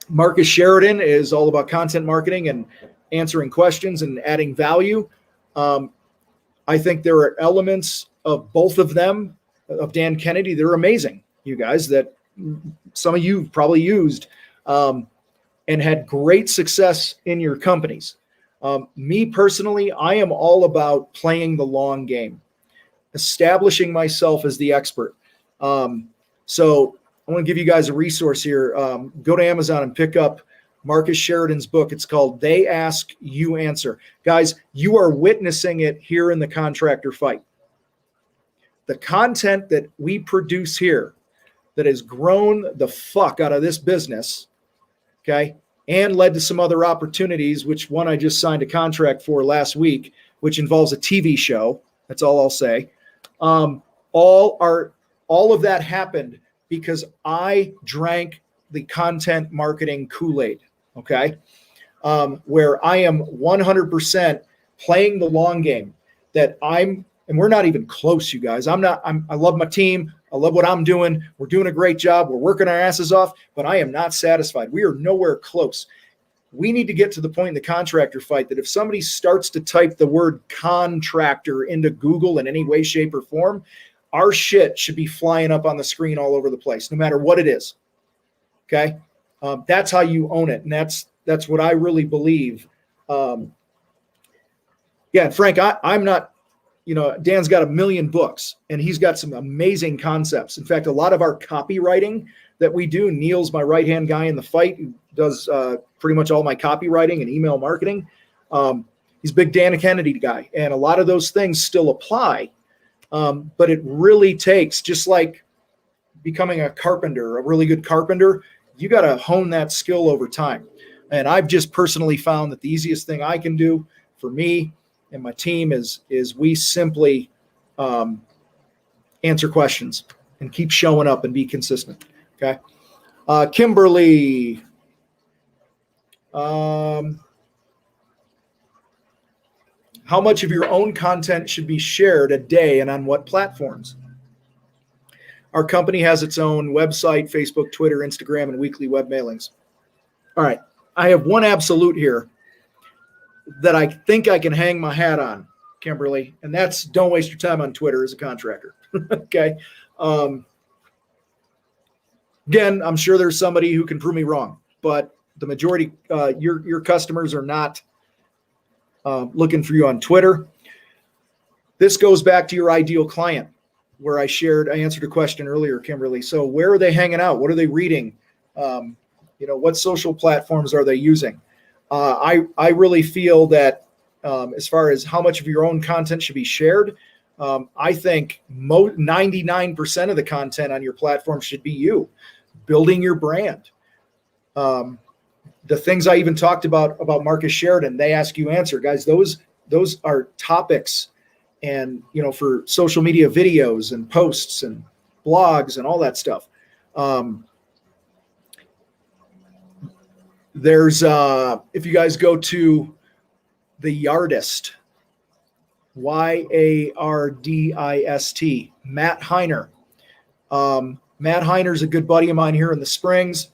Marcus Sheridan is all about content marketing and answering questions and adding value. I think there are elements of both of them, of Dan Kennedy, they're amazing, you guys, that some of you probably used and had great success in your companies. Me personally, I am all about playing the long game, establishing myself as the expert. So I want to give you guys a resource here. Go to Amazon and pick up Marcus Sheridan's book. It's called They Ask, You Answer. Guys, you are witnessing it here in the Contractor Fight. The content that we produce here that has grown the fuck out of this business, okay, and led to some other opportunities, which one I just signed a contract for last week, which involves a TV show. That's all I'll say. All of that happened because I drank the content marketing Kool-Aid, okay? Where I am 100% playing the long game, and we're not even close, you guys. I love my team. I love what I'm doing. We're doing a great job. We're working our asses off, but I am not satisfied. We are nowhere close. We need to get to the point in the Contractor Fight that if somebody starts to type the word contractor into Google in any way, shape, or form, our shit should be flying up on the screen all over the place, no matter what it is. Okay? That's how you own it, and that's what I really believe. Yeah, Frank, I'm not. Dan's got 1 million books, and he's got some amazing concepts. In fact, a lot of our copywriting that we do, Neil's my right-hand guy in the fight, who does pretty much all my copywriting and email marketing. He's a big Dan Kennedy guy, and a lot of those things still apply. But it really takes, just like becoming a carpenter, a really good carpenter, you got to hone that skill over time. And I've just personally found that the easiest thing I can do for me and my team is we simply answer questions and keep showing up and be consistent. Okay. Kimberly, how much of your own content should be shared a day and on what platforms? Our company has its own website, Facebook, Twitter, Instagram, and weekly web mailings. All right. I have one absolute here that I think I can hang my hat on, Kimberly, and that's don't waste your time on Twitter as a contractor. Okay. Again, I'm sure there's somebody who can prove me wrong, but the majority, your customers are not looking for you on Twitter. This goes back to your ideal client, where I answered a question earlier, Kimberly. So where are they hanging out? What are they reading? What social platforms are they using? I really feel that as far as how much of your own content should be shared, I think 99% of the content on your platform should be you building your brand. The things I even talked about Marcus Sheridan, they ask you answer, guys. Those are topics, and for social media videos and posts and blogs and all that stuff. There's if you guys go to the Yardist, Yardist, Matt Heiner, Matt Heiner's a good buddy of mine here in the Springs.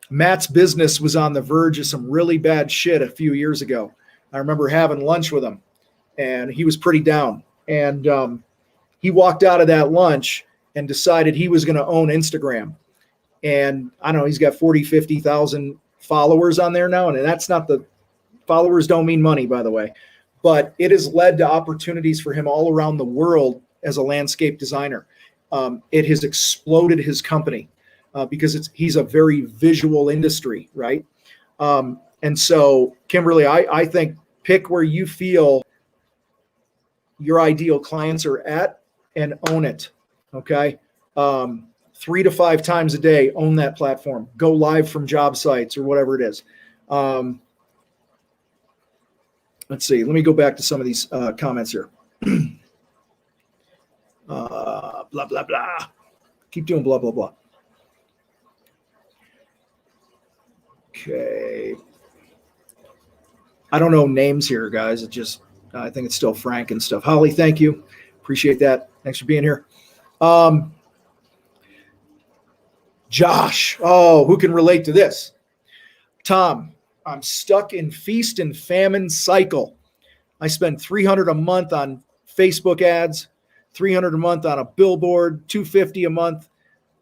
Matt's business was on the verge of some really bad shit a few years ago. I remember having lunch with him, and he was pretty down. And he walked out of that lunch and decided he was going to own Instagram. And I don't know, he's got 40, 50,000 followers on there now. And that's not the followers don't mean money, by the way, but it has led to opportunities for him all around the world as a landscape designer. It has exploded his company because he's a very visual industry, right? And so, Kimberly, I think pick where you feel your ideal clients are at and own it, okay? 3 to 5 times a day, own that platform. Go live from job sites or whatever it is. Let's see. Let me go back to some of these comments here. Blah, blah, blah. Keep doing blah, blah, blah. Okay. I don't know names here, guys. It just, I think it's still Frank and stuff. Holly, thank you. Appreciate that. Thanks for being here. Josh. Oh, who can relate to this? Tom, I'm stuck in feast and famine cycle. I spend $300 a month on Facebook ads, $300 a month on a billboard, $250 a month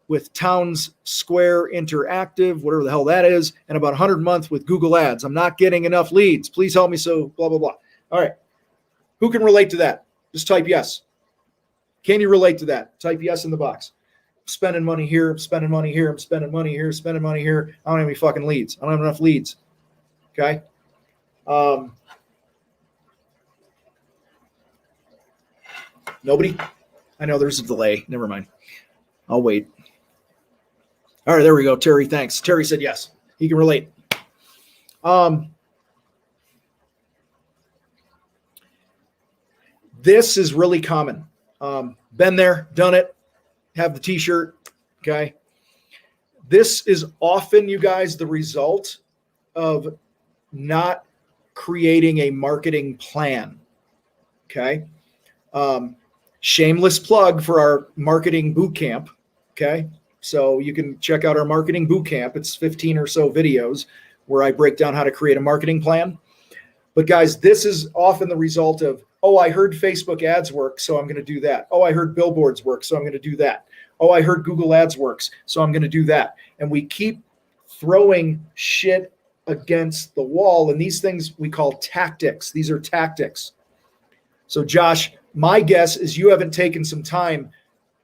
with Towns Square Interactive, whatever the hell that is, and about $100 a month with Google Ads. I'm not getting enough leads. Please help me. So blah, blah, blah. All right. Who can relate to that? Just type yes. Can you relate to that? Type yes in the box. I'm spending money here. I'm spending money here. I'm spending money here. Spending money here. I don't have any fucking leads. I don't have enough leads. Okay. Nobody? I know there's a delay. Never mind. I'll wait. All right, there we go. Terry, thanks. Terry said yes. He can relate. This is really common. Been there, done it, have the t-shirt, okay? This is often, you guys, the result of not creating a marketing plan, okay? Shameless plug for our marketing boot camp, okay? So you can check out our marketing boot camp. It's 15 or so videos where I break down how to create a marketing plan. But guys, this is often the result of, oh, I heard Facebook ads work, so I'm going to do that. Oh, I heard billboards work, so I'm going to do that. Oh, I heard Google Ads works, so I'm going to do that. And we keep throwing shit against the wall. And these things we call tactics. These are tactics. So Josh, my guess is you haven't taken some time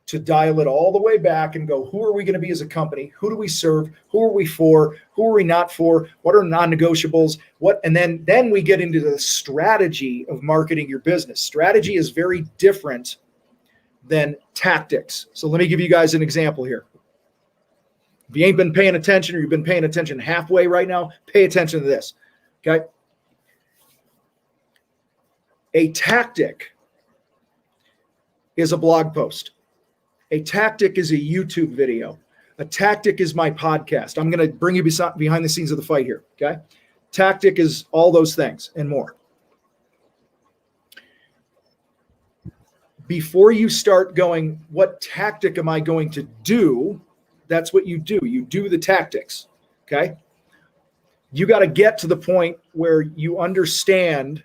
to dial it all the way back and go, who are we going to be as a company? Who do we serve? Who are we for? Who are we not for? What are non-negotiables? What? And then we get into the strategy of marketing your business. Strategy is very different than tactics. So let me give you guys an example here. If you ain't been paying attention or you've been paying attention halfway right now, pay attention to this, okay? A tactic is a blog post. A tactic is a YouTube video. A tactic is my podcast. I'm going to bring you behind the scenes of the fight here, okay? Tactic is all those things and more. Before you start going, what tactic am I going to do? That's what you do. You do the tactics, okay? You got to get to the point where you understand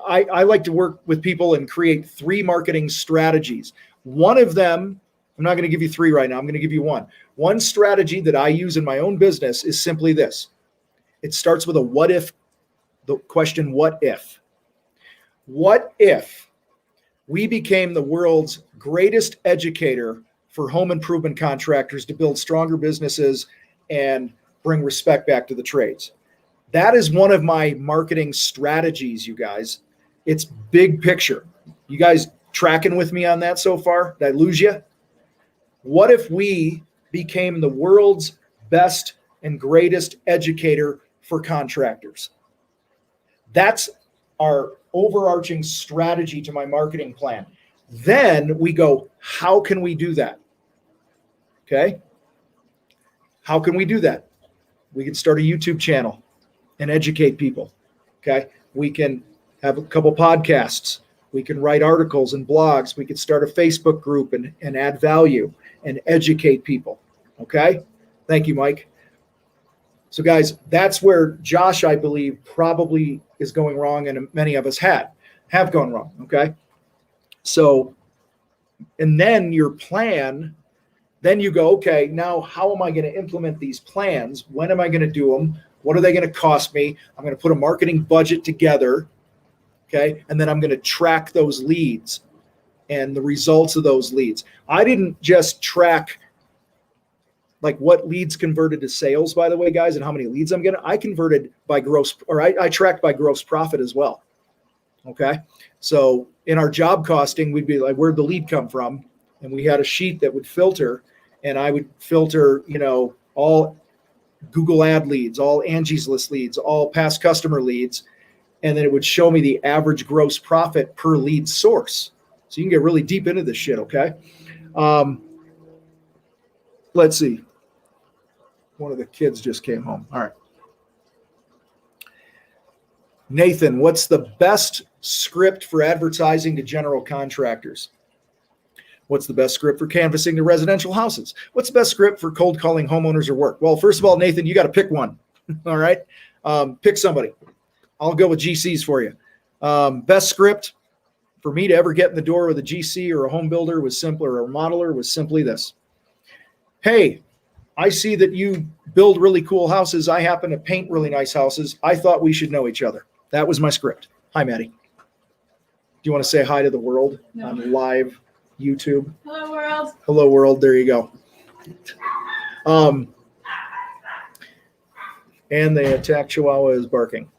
I like to work with people and create 3 marketing strategies. One of them, I'm not going to give you 3 right now. I'm going to give you one. One strategy that I use in my own business is simply this. It starts with a what if, the question, what if? What if we became the world's greatest educator for home improvement contractors to build stronger businesses and bring respect back to the trades? That is one of my marketing strategies, you guys. It's big picture. You guys tracking with me on that so far? Did I lose you? What if we became the world's best and greatest educator for contractors? That's our overarching strategy to my marketing plan. Then we go, how can we do that? Okay? How can we do that? We can start a YouTube channel and educate people. Okay. We can have a couple podcasts. We can write articles and blogs. We could start a Facebook group and add value and educate people. Okay? Thank you, Mike. So guys, that's where Josh, I believe, probably is going wrong, and many of us have gone wrong. Okay? So, and then your plan, then you go, okay, now how am I going to implement these plans? When am I going to do them? What are they going to cost me? I'm going to put a marketing budget together. Okay. And then I'm going to track those leads and the results of those leads. I didn't just track like what leads converted to sales, by the way, guys, and how many leads I'm getting. I converted by I tracked by gross profit as well. Okay. So in our job costing, we'd be like, where'd the lead come from? And we had a sheet that would filter, and I would filter, all Google ad leads, all Angie's List leads, all past customer leads. And then it would show me the average gross profit per lead source. So you can get really deep into this shit. Okay. Let's see. One of the kids just came home. All right. Nathan, what's the best script for advertising to general contractors? What's the best script for canvassing to residential houses? What's the best script for cold calling homeowners or work? Well, first of all, Nathan, you got to pick one. All right. Pick somebody. I'll go with GCs for you. Best script for me to ever get in the door with a GC or a home builder was simply, or a remodeler was simply this. Hey, I see that you build really cool houses. I happen to paint really nice houses. I thought we should know each other. That was my script. Hi, Maddie. Do you want to say hi to the world on live YouTube? Hello, world. Hello, world. There you go. And the attack chihuahua is barking.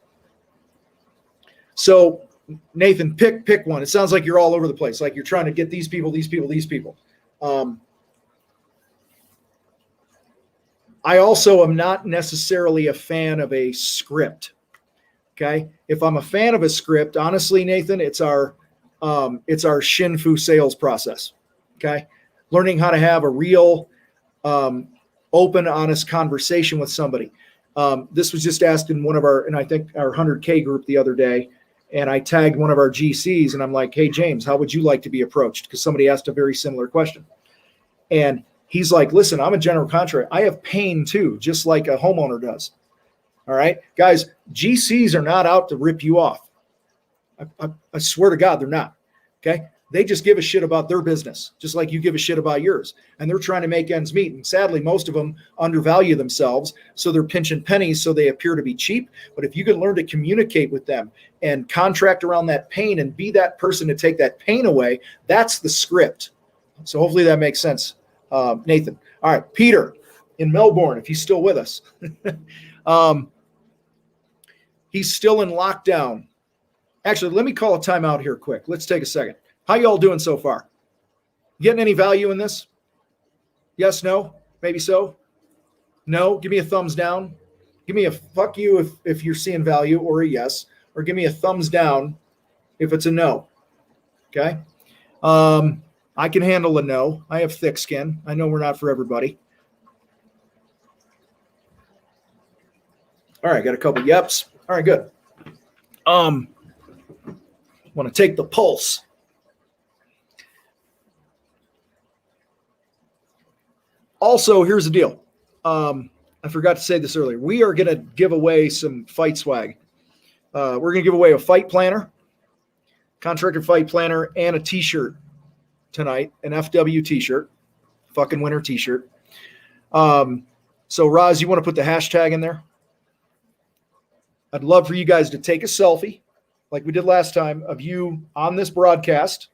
So, Nathan, pick one. It sounds like you're all over the place. Like you're trying to get these people. I also am not necessarily a fan of a script. Okay. If I'm a fan of a script, honestly, Nathan, it's our Shinfu sales process. Okay. Learning how to have a real, open, honest conversation with somebody. This was just asked in I think our 100K group the other day. And I tagged one of our GCs and I'm like, hey, James, how would you like to be approached? Because somebody asked a very similar question. And he's like, listen, I'm a general contractor. I have pain too, just like a homeowner does. All right, guys, GCs are not out to rip you off. I swear to God, they're not. Okay. They just give a shit about their business, just like you give a shit about yours. And they're trying to make ends meet. And sadly, most of them undervalue themselves. So they're pinching pennies so they appear to be cheap. But if you can learn to communicate with them and contract around that pain and be that person to take that pain away, that's the script. So hopefully that makes sense, Nathan. All right, Peter in Melbourne, if he's still with us. He's still in lockdown. Actually, let me call a timeout here quick. Let's take a second. How y'all doing so far? Getting any value in this? Yes, no, maybe so. No, give me a thumbs down. Give me a fuck you if you're seeing value, or a yes, or give me a thumbs down if it's a no. Okay. I can handle a no. I have thick skin. I know we're not for everybody. All right, got a couple yeps. All right, good. Want to take the pulse. Also, here's the deal. I forgot to say this earlier. We are going to give away some fight swag. We're going to give away a fight planner, contractor fight planner, and a t-shirt tonight, an FW t-shirt, fucking winter t-shirt. So, Roz, you want to put the hashtag in there? I'd love for you guys to take a selfie like we did last time of you on this broadcast.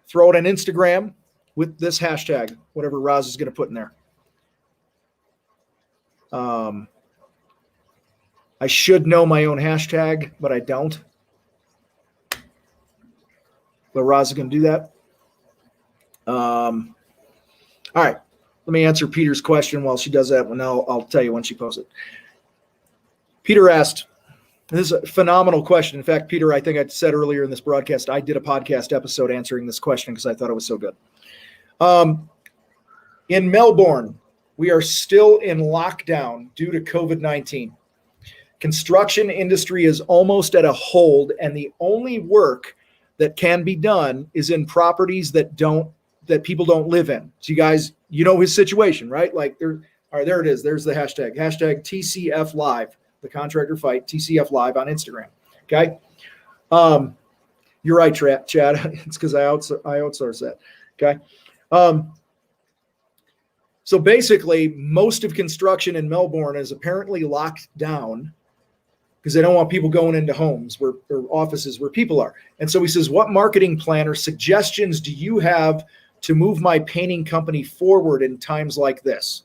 Throw it on Instagram with this hashtag, whatever Roz is going to put in there. I should know my own hashtag, but I don't. But Roz is going to do that. All right. Let me answer Peter's question while she does that. And I'll tell you when she posts it. Peter asked, this is a phenomenal question. In fact, Peter, I think I said earlier in this broadcast, I did a podcast episode answering this question because I thought it was so good. In Melbourne, we are still in lockdown due to COVID-19. Construction industry is almost at a hold, and the only work that can be done is in properties that people don't live in. So you guys, you know his situation, right? Like all right, there it is. There's the hashtag TCF Live, the contractor fight, TCF Live on Instagram. Okay. You're right, Chad. It's because I outsource that. Okay. So basically, most of construction in Melbourne is apparently locked down because they don't want people going into homes or offices where people are. And so he says, what marketing plan or suggestions do you have to move my painting company forward in times like this?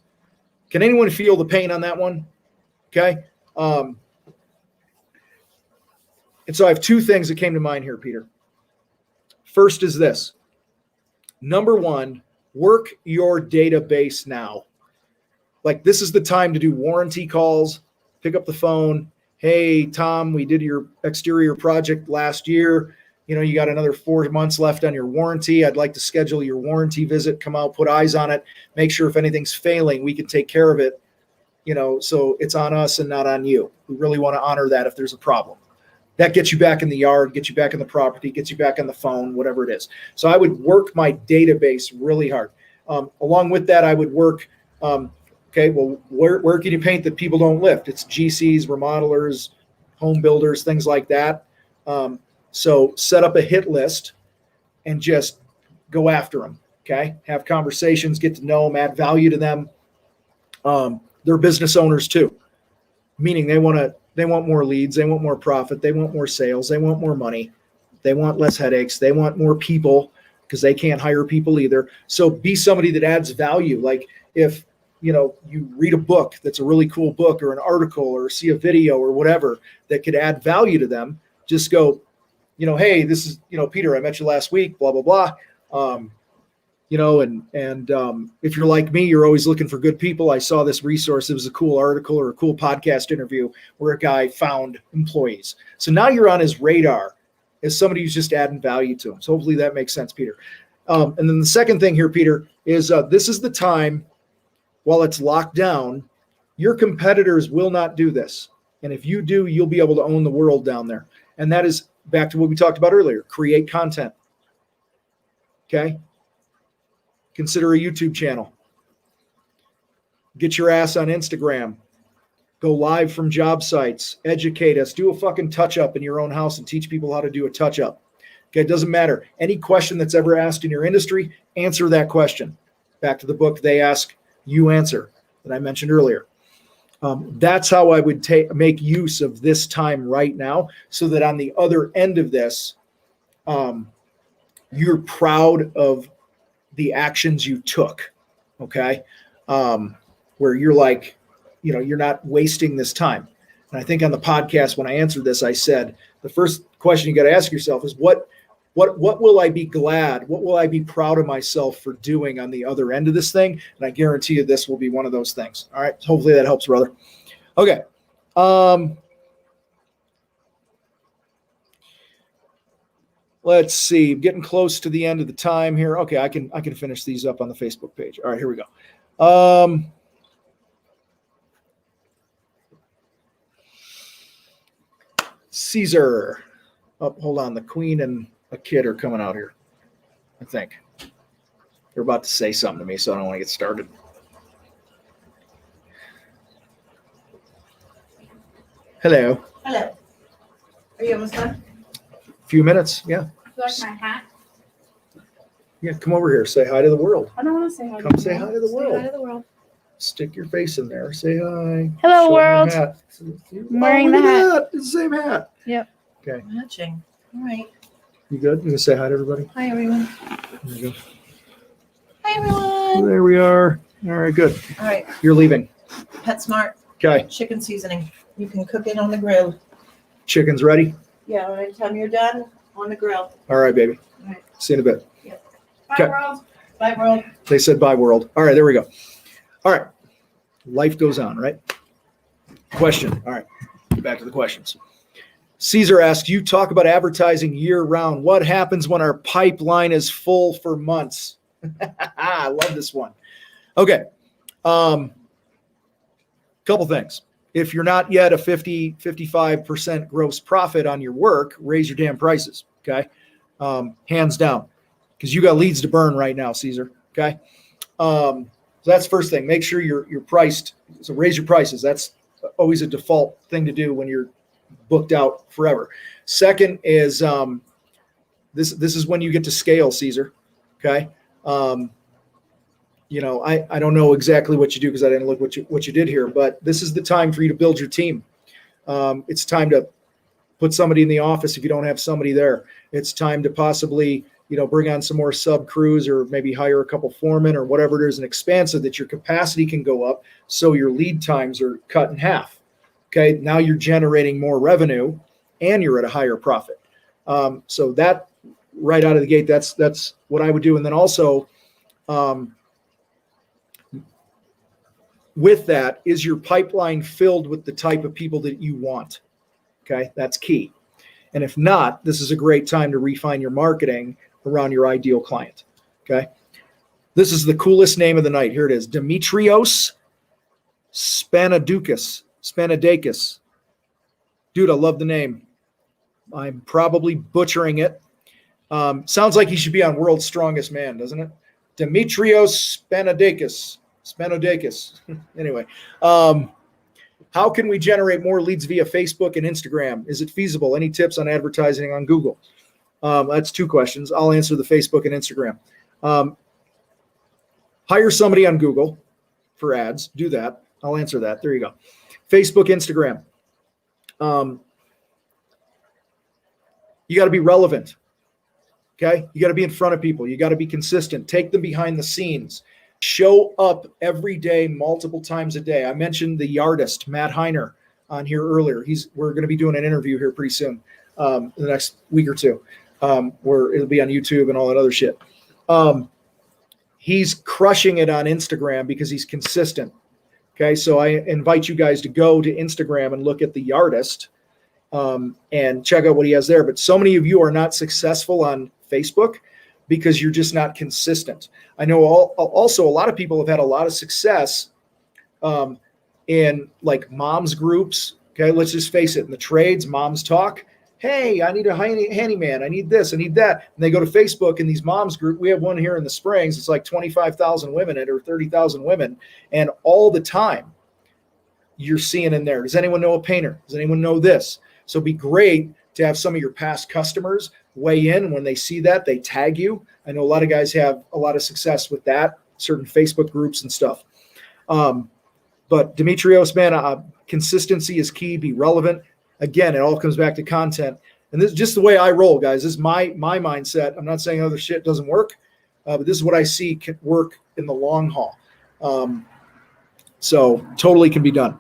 Can anyone feel the pain on that one? Okay. And so I have two things that came to mind here, Peter. First is this. Number one, work your database now. Like, this is the time to do warranty calls, pick up the phone. Hey, Tom, we did your exterior project last year. You know, you got another 4 months left on your warranty. I'd like to schedule your warranty visit, come out, put eyes on it, make sure if anything's failing, we can take care of it. You know, so it's on us and not on you. We really want to honor that if there's a problem. That gets you back in the yard, gets you back in the property, gets you back on the phone, whatever it is. So I would work my database really hard. Along with that, I would work, okay, well, where can you paint that people don't lift? It's GCs, remodelers, home builders, things like that. So set up a hit list and just go after them, okay? Have conversations, get to know them, add value to them. They're business owners too, meaning they want more leads, they want more profit, they want more sales, they want more money, they want less headaches, they want more people because they can't hire people either. So be somebody that adds value. Like if, you know, you read a book that's a really cool book or an article or see a video or whatever that could add value to them, just go, you know, hey, this is, you know, Peter, I met you last week, blah, blah, blah. You know, and if you're like me, you're always looking for good people. I saw this resource. It was a cool article or a cool podcast interview where a guy found employees. So now you're on his radar as somebody who's just adding value to him. So hopefully that makes sense, Peter. And then the second thing here, Peter, is this is the time while it's locked down, your competitors will not do this. And if you do, you'll be able to own the world down there. And that is back to what we talked about earlier, create content. Okay. Consider a YouTube channel. Get your ass on Instagram. Go live from job sites. Educate us. Do a fucking touch-up in your own house and teach people how to do a touch-up. Okay, it doesn't matter. Any question that's ever asked in your industry, answer that question. Back to the book, They Ask, You Answer, that I mentioned earlier. That's how I would make use of this time right now so that on the other end of this, you're proud of the actions you took, okay? Where you're like, you know, you're not wasting this time. And I think on the podcast, when I answered this, I said, the first question you got to ask yourself is what will I be glad? What will I be proud of myself for doing on the other end of this thing? And I guarantee you this will be one of those things. All right. Hopefully that helps, brother. Okay. Let's see, getting close to the end of the time here. Okay, I can finish these up on the Facebook page. All right, here we go. Caesar. Oh, hold on. The Queen and a kid are coming out here, I think. They're about to say something to me, so I don't want to get started. Hello. Hello. Are you almost done? Few minutes, yeah. You like my hat? Yeah, come over here. Say hi to the world. I don't want to say hi. Come say hi to the Say world. hi to the world. Stick your face in there. Say hi. Hello, Show world. your hat. I'm wearing the hat. It's the same hat. Yep. Okay. Matching. All right. You good? You gonna say hi to everybody? Hi, everyone. There you go. Hi, everyone. There we are. All right, good. All right. You're leaving. PetSmart Okay. chicken seasoning. You can cook it on the grill. Chicken's ready. Yeah, by the time you're done, on the grill. All right, baby. All right. See you in a bit. Bye, Okay. world. Bye, world. They said bye, world. All right, there we go. All right. Life goes on, right? Question. All right. Back to the questions. Caesar asks, you talk about advertising year round. What happens when our pipeline is full for months? I love this one. Okay. Couple things. If you're not yet a 55% gross profit on your work, raise your damn prices. Okay. hands down, because you got leads to burn right now, Caesar. Okay. So that's the first thing. Make sure you're priced. So raise your prices. That's always a default thing to do when you're booked out forever. Second is this is when you get to scale, Caesar. Okay. I don't know exactly what you do because I didn't look what you did here, but this is the time for you to build your team. It's time to put somebody in the office if you don't have somebody there. It's time to possibly, bring on some more sub crews or maybe hire a couple foremen or whatever it is and expand so that your capacity can go up so your lead times are cut in half. Okay, now you're generating more revenue and you're at a higher profit. So that right out of the gate, that's what I would do. And then also with that, is your pipeline filled with the type of people that you want? Okay, that's key. And if not, this is a great time to refine your marketing around your ideal client. Okay, this is the coolest name of the night. Here it is, Dimitrios Spanadakis. Dude, I love the name. I'm probably butchering it. Sounds like he should be on World's Strongest Man, doesn't it? Dimitrios Spanadakis. Anyway, how can we generate more leads via Facebook and Instagram? Is it feasible? Any tips on advertising on Google? That's two questions. I'll answer the Facebook and Instagram. Hire somebody on Google for ads. Do that. I'll answer that. There you go. Facebook, Instagram. You got to be relevant. Okay. You got to be in front of people. You got to be consistent. Take them behind the scenes. Show up every day, multiple times a day. I mentioned the yardist, Matt Heiner, on here earlier. We're going to be doing an interview here pretty soon, in the next week or two, where it'll be on YouTube and all that other shit. He's crushing it on Instagram because he's consistent. Okay, so I invite you guys to go to Instagram and look at the yardist and check out what he has there. But so many of you are not successful on Facebook because you're just not consistent. I know also a lot of people have had a lot of success in like moms groups. Okay, let's just face it, in the trades, moms talk. Hey, I need a handyman. I need this, I need that. And they go to Facebook in these moms group. We have one here in the Springs. It's like 25,000 women in it or 30,000 women. And all the time you're seeing in there, does anyone know a painter? Does anyone know this? So it'd be great to have some of your past customers weigh in. When they see that, they tag you. I know a lot of guys have a lot of success with that, certain Facebook groups and stuff. But Dimitrios, man, consistency is key. Be relevant. Again, it all comes back to content. And this is just the way I roll, guys. This is my mindset. I'm not saying other shit doesn't work, but this is what I see can work in the long haul. So totally can be done.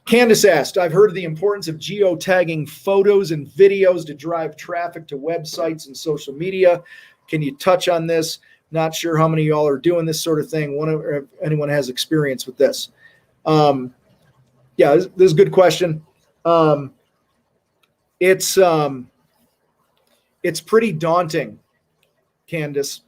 Candace asked, I've heard of the importance of geotagging photos and videos to drive traffic to websites and social media. Can you touch on this? Not sure how many of y'all are doing this sort of thing. If anyone has experience with this. Yeah, this is a good question. It's pretty daunting, Candace.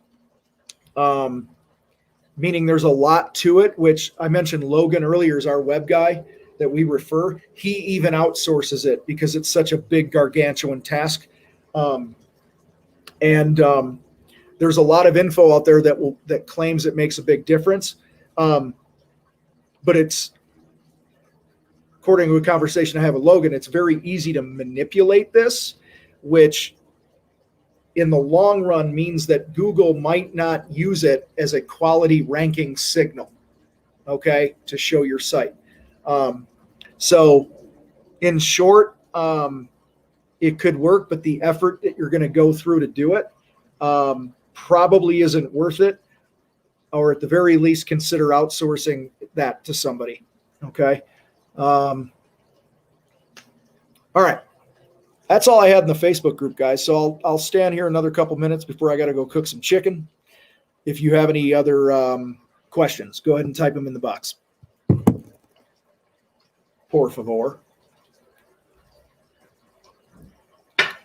Meaning there's a lot to it, which I mentioned Logan earlier is our web guy that we refer. He even outsources it because it's such a big gargantuan task. There's a lot of info out there that claims it makes a big difference. But it's, according to a conversation I have with Logan, it's very easy to manipulate this, which in the long run means that Google might not use it as a quality ranking signal, okay, to show your site. So in short, it could work, but the effort that you're going to go through to do it probably isn't worth it, or at the very least consider outsourcing that to somebody, okay? All right. That's all I had in the Facebook group, guys. So I'll stand here another couple minutes before I got to go cook some chicken. If you have any other questions, go ahead and type them in the box. Por favor.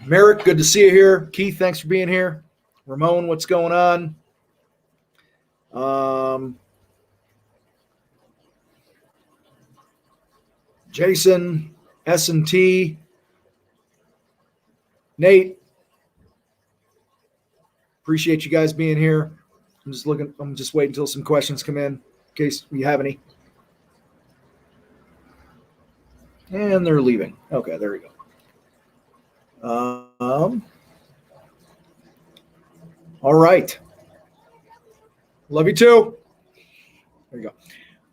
Merrick, good to see you here. Keith, thanks for being here. Ramon, what's going on? Jason, S&T, Nate, Appreciate you guys being here. I'm just waiting until some questions come in case we have any. And they're leaving. Okay, there we go. All right. Love you too. There you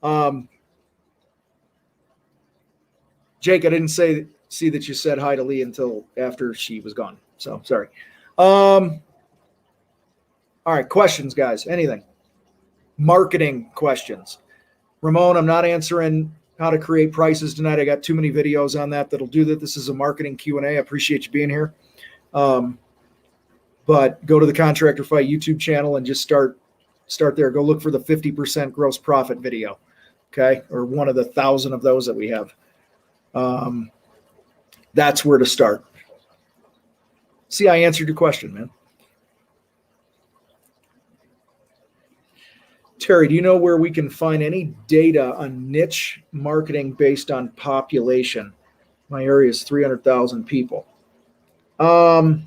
go. Jake, I didn't see that you said hi to Lee until after she was gone. So sorry. All right, questions, guys. Anything? Marketing questions. Ramon, I'm not answering how to create prices tonight. I got too many videos on that'll do that. This is a marketing Q&A. I appreciate you being here. But go to the Contractor Fight YouTube channel and just start there. Go look for the 50% gross profit video, okay? Or one of the 1,000 of those that we have. That's where to start. See, I answered your question, man. Terry, do you know where we can find any data on niche marketing based on population? My area is 300,000 people. When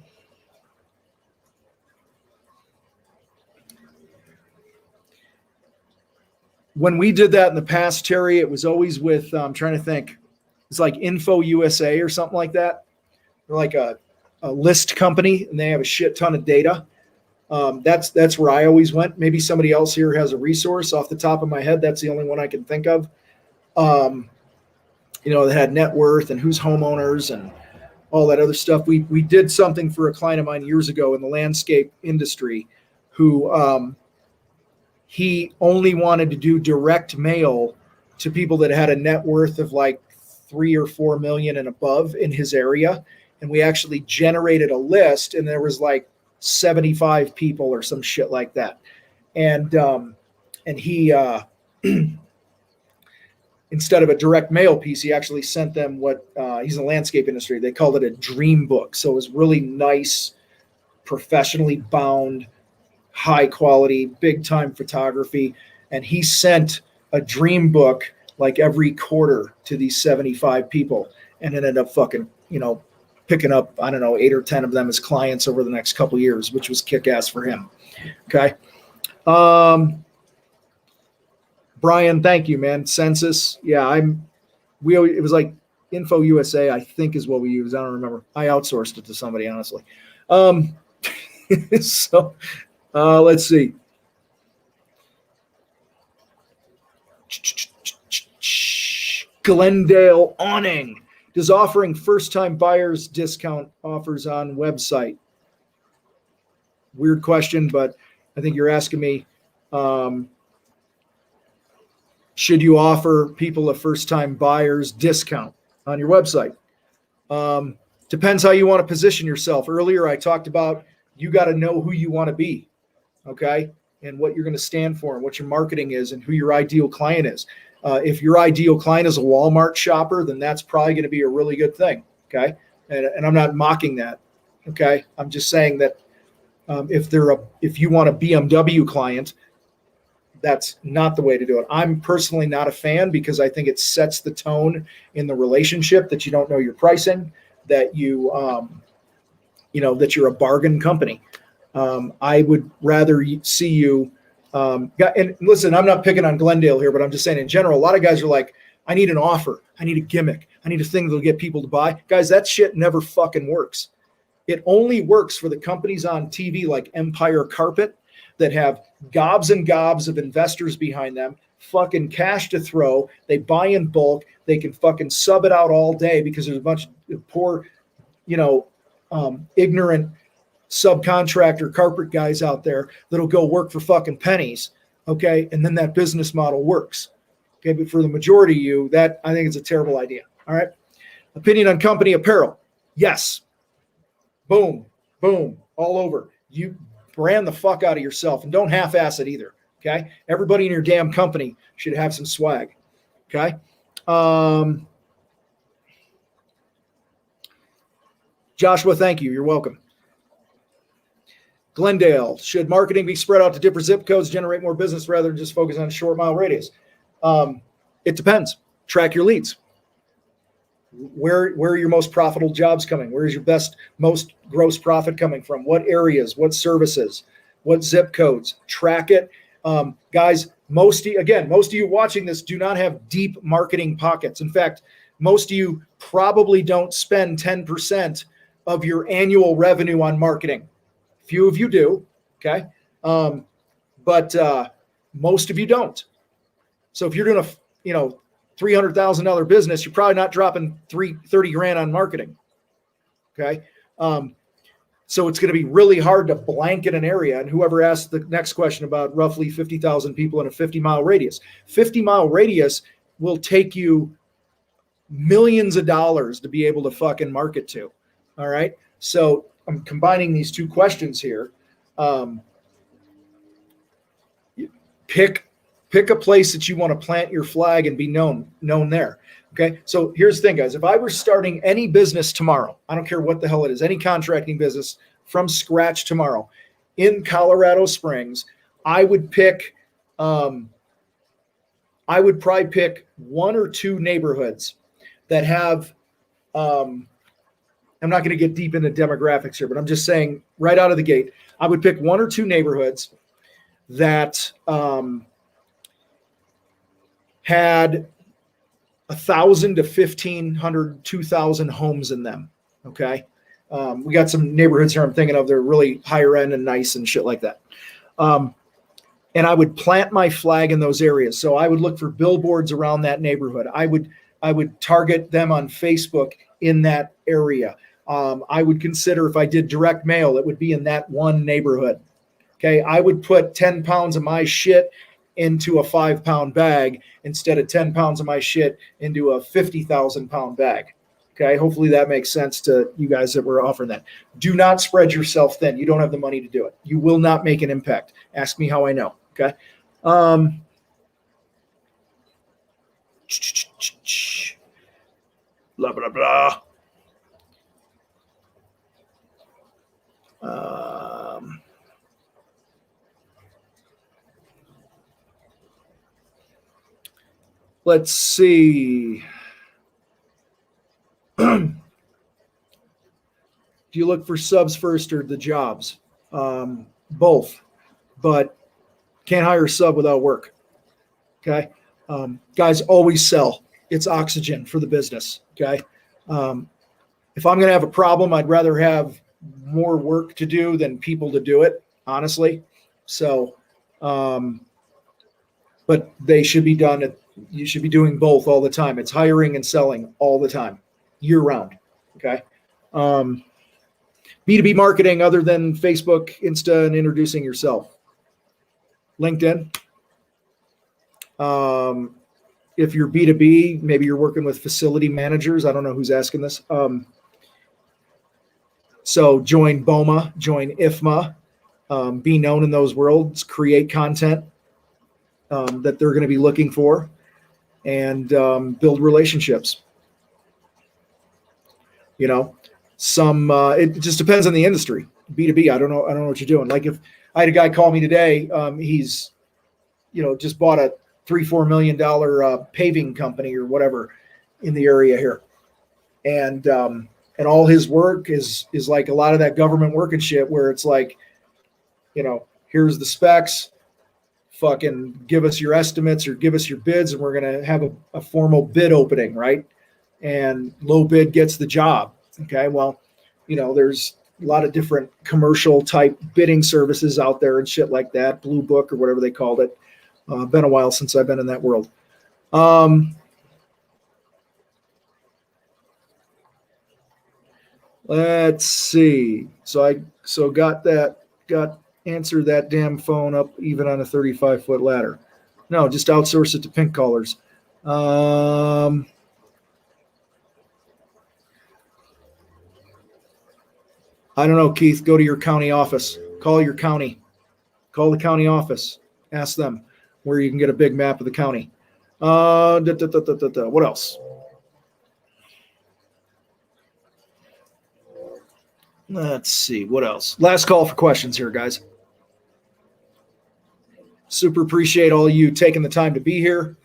we did that in the past, Terry, it was always with, I'm trying to think, it's like Info USA or something like that. They're like a list company, and they have a shit ton of data. That's where I always went. Maybe somebody else here has a resource off the top of my head. That's the only one I can think of. That had net worth and who's homeowners and all that other stuff. We did something for a client of mine years ago in the landscape industry who he only wanted to do direct mail to people that had a net worth of like 3 or 4 million and above in his area. And we actually generated a list, and there was like 75 people or some shit like that. And he, instead of a direct mail piece, he actually sent them he's in the landscape industry. They called it a dream book. So it was really nice, professionally bound, high quality, big time photography. And he sent a dream book like every quarter to these 75 people, and ended up fucking, picking up, I don't know, 8 or 10 of them as clients over the next couple of years, which was kick-ass for him. Okay. Brian, thank you, man. Census. Yeah, it was like Info USA, I think is what we use. I don't remember. I outsourced it to somebody, honestly. So let's see. Glendale Awning. Does offering first-time buyers discount offers on website? Weird question, but I think you're asking me, should you offer people a first-time buyers discount on your website? Depends how you want to position yourself. Earlier, I talked about you got to know who you want to be, okay, and what you're going to stand for and what your marketing is and who your ideal client is. If your ideal client is a Walmart shopper, then that's probably going to be a really good thing, okay? And I'm not mocking that, okay? I'm just saying that if you want a BMW client, that's not the way to do it. I'm personally not a fan because I think it sets the tone in the relationship that you don't know your pricing, that you that you're a bargain company. I would rather see you. And listen, I'm not picking on Glendale here, but I'm just saying in general, a lot of guys are like, I need an offer. I need a gimmick. I need a thing that'll get people to buy. Guys, that shit never fucking works. It only works for the companies on TV like Empire Carpet that have gobs and gobs of investors behind them, fucking cash to throw. They buy in bulk. They can fucking sub it out all day because there's a bunch of poor, ignorant subcontractor carpet guys out there that'll go work for fucking pennies, okay? And then that business model works, okay? But for the majority of you, that I think is a terrible idea, all right? Opinion on company apparel. Yes. Boom, boom, all over. You brand the fuck out of yourself and don't half-ass it either, okay? Everybody in your damn company should have some swag, okay? Joshua, thank you. You're welcome. Glendale, should marketing be spread out to different zip codes, generate more business rather than just focus on a short mile radius? It depends. Track your leads. Where are your most profitable jobs coming? Where is your most gross profit coming from? What areas? What services? What zip codes? Track it. Guys, most of you watching this do not have deep marketing pockets. In fact, most of you probably don't spend 10% of your annual revenue on marketing. Few of you do, okay? But most of you don't. So if you're doing a, $300,000 business, you're probably not dropping 30 grand on marketing, okay? So it's going to be really hard to blanket an area. And whoever asked the next question about roughly 50,000 people in a 50-mile radius, 50-mile radius will take you millions of dollars to be able to fucking market to. All right. So I'm combining these two questions here. Pick a place that you want to plant your flag and be known there. Okay. So here's the thing, guys. If I were starting any business tomorrow, I don't care what the hell it is, any contracting business from scratch tomorrow in Colorado Springs, I would probably pick one or two neighborhoods that have, I'm not going to get deep into demographics here, but I'm just saying right out of the gate, I would pick one or two neighborhoods that had 1,000 to 1,500, 2,000 homes in them. Okay. We got some neighborhoods here I'm thinking of. They're really higher end and nice and shit like that. And I would plant my flag in those areas. So I would look for billboards around that neighborhood. I would target them on Facebook in that area. I would consider if I did direct mail, it would be in that one neighborhood. Okay. I would put 10 pounds of my shit into a 5-pound bag instead of 10 pounds of my shit into a 50,000 pound bag. Okay. Hopefully that makes sense to you guys that were offering that. Do not spread yourself thin. You don't have the money to do it. You will not make an impact. Ask me how I know. Okay. Blah, blah, blah. Let's see. Do you look for subs first or the jobs? Both, but can't hire a sub without work. Okay. Guys, always sell. It's oxygen for the business. Okay. If I'm going to have a problem, I'd rather have more work to do than people to do it, honestly. So, but they should be done. You should be doing both all the time. It's hiring and selling all the time, year round. Okay. B2B marketing other than Facebook, Insta, and introducing yourself. LinkedIn. If you're B2B, maybe you're working with facility managers. I don't know who's asking this. So join BOMA, join IFMA, be known in those worlds, create content that they're going to be looking for, and build relationships. It just depends on the industry. B2B, I don't know what you're doing. Like if I had a guy call me today, he's, just bought a $3-4 million paving company or whatever in the area here. And all his work is like a lot of that government work and shit where it's like, here's the specs, fucking give us your estimates or give us your bids, and we're going to have a formal bid opening, right? And low bid gets the job. Okay. Well, there's a lot of different commercial type bidding services out there and shit like that. Blue Book or whatever they called it. Been a while since I've been in that world. Let's see. So got answered that damn phone up even on a 35-foot ladder. No, just outsource it to pink collars. I don't know, Keith. Go to your county office. Call your county. Call the county office. Ask them where you can get a big map of the county. What else? Let's see. What else? Last call for questions here, guys. Super appreciate all you taking the time to be here.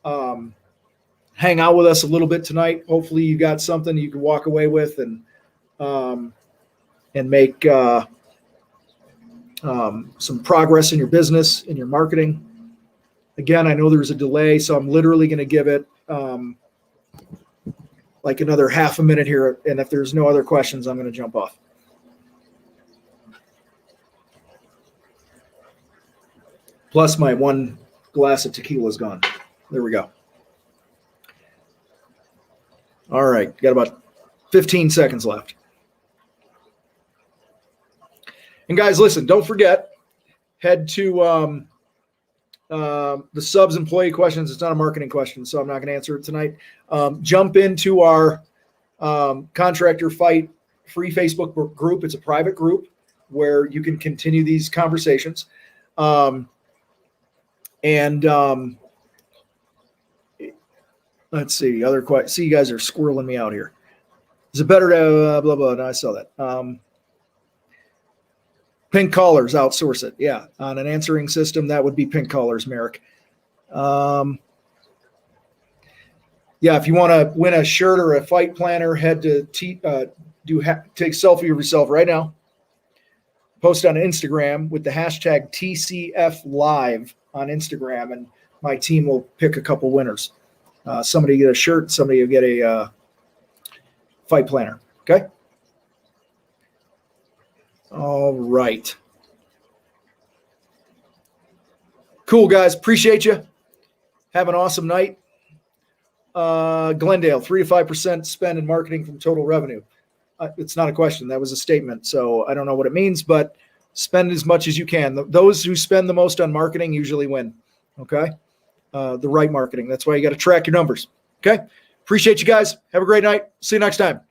Hang out with us a little bit tonight. Hopefully you got something you can walk away with and make some progress in your business, in your marketing. Again, I know there's a delay, so I'm literally going to give it like another half a minute here. And if there's no other questions, I'm going to jump off. Plus my one glass of tequila is gone. There we go. All right. Got about 15 seconds left. And guys, listen, don't forget, head to the subs employee questions. It's not a marketing question, so I'm not going to answer it tonight. Jump into our Contractor Fight free Facebook group. It's a private group where you can continue these conversations. Let's see, other questions. See, you guys are squirreling me out here. Is it better to blah, blah? No, I saw that. Pink collars, outsource it. Yeah, on an answering system, that would be pink collars, Merrick. Yeah, if you want to win a shirt or a fight planner, head to take a selfie of yourself right now. Post on Instagram with the hashtag TCFLive on Instagram, and my team will pick a couple winners. Somebody get a shirt, somebody will get a fight planner. Okay. All right. Cool, guys. Appreciate you. Have an awesome night. Glendale, 3 to 5% spend in marketing from total revenue. It's not a question. That was a statement. So I don't know what it means, but spend as much as you can. Those who spend the most on marketing usually win. Okay. The right marketing. That's why you got to track your numbers. Okay. Appreciate you guys. Have a great night. See you next time.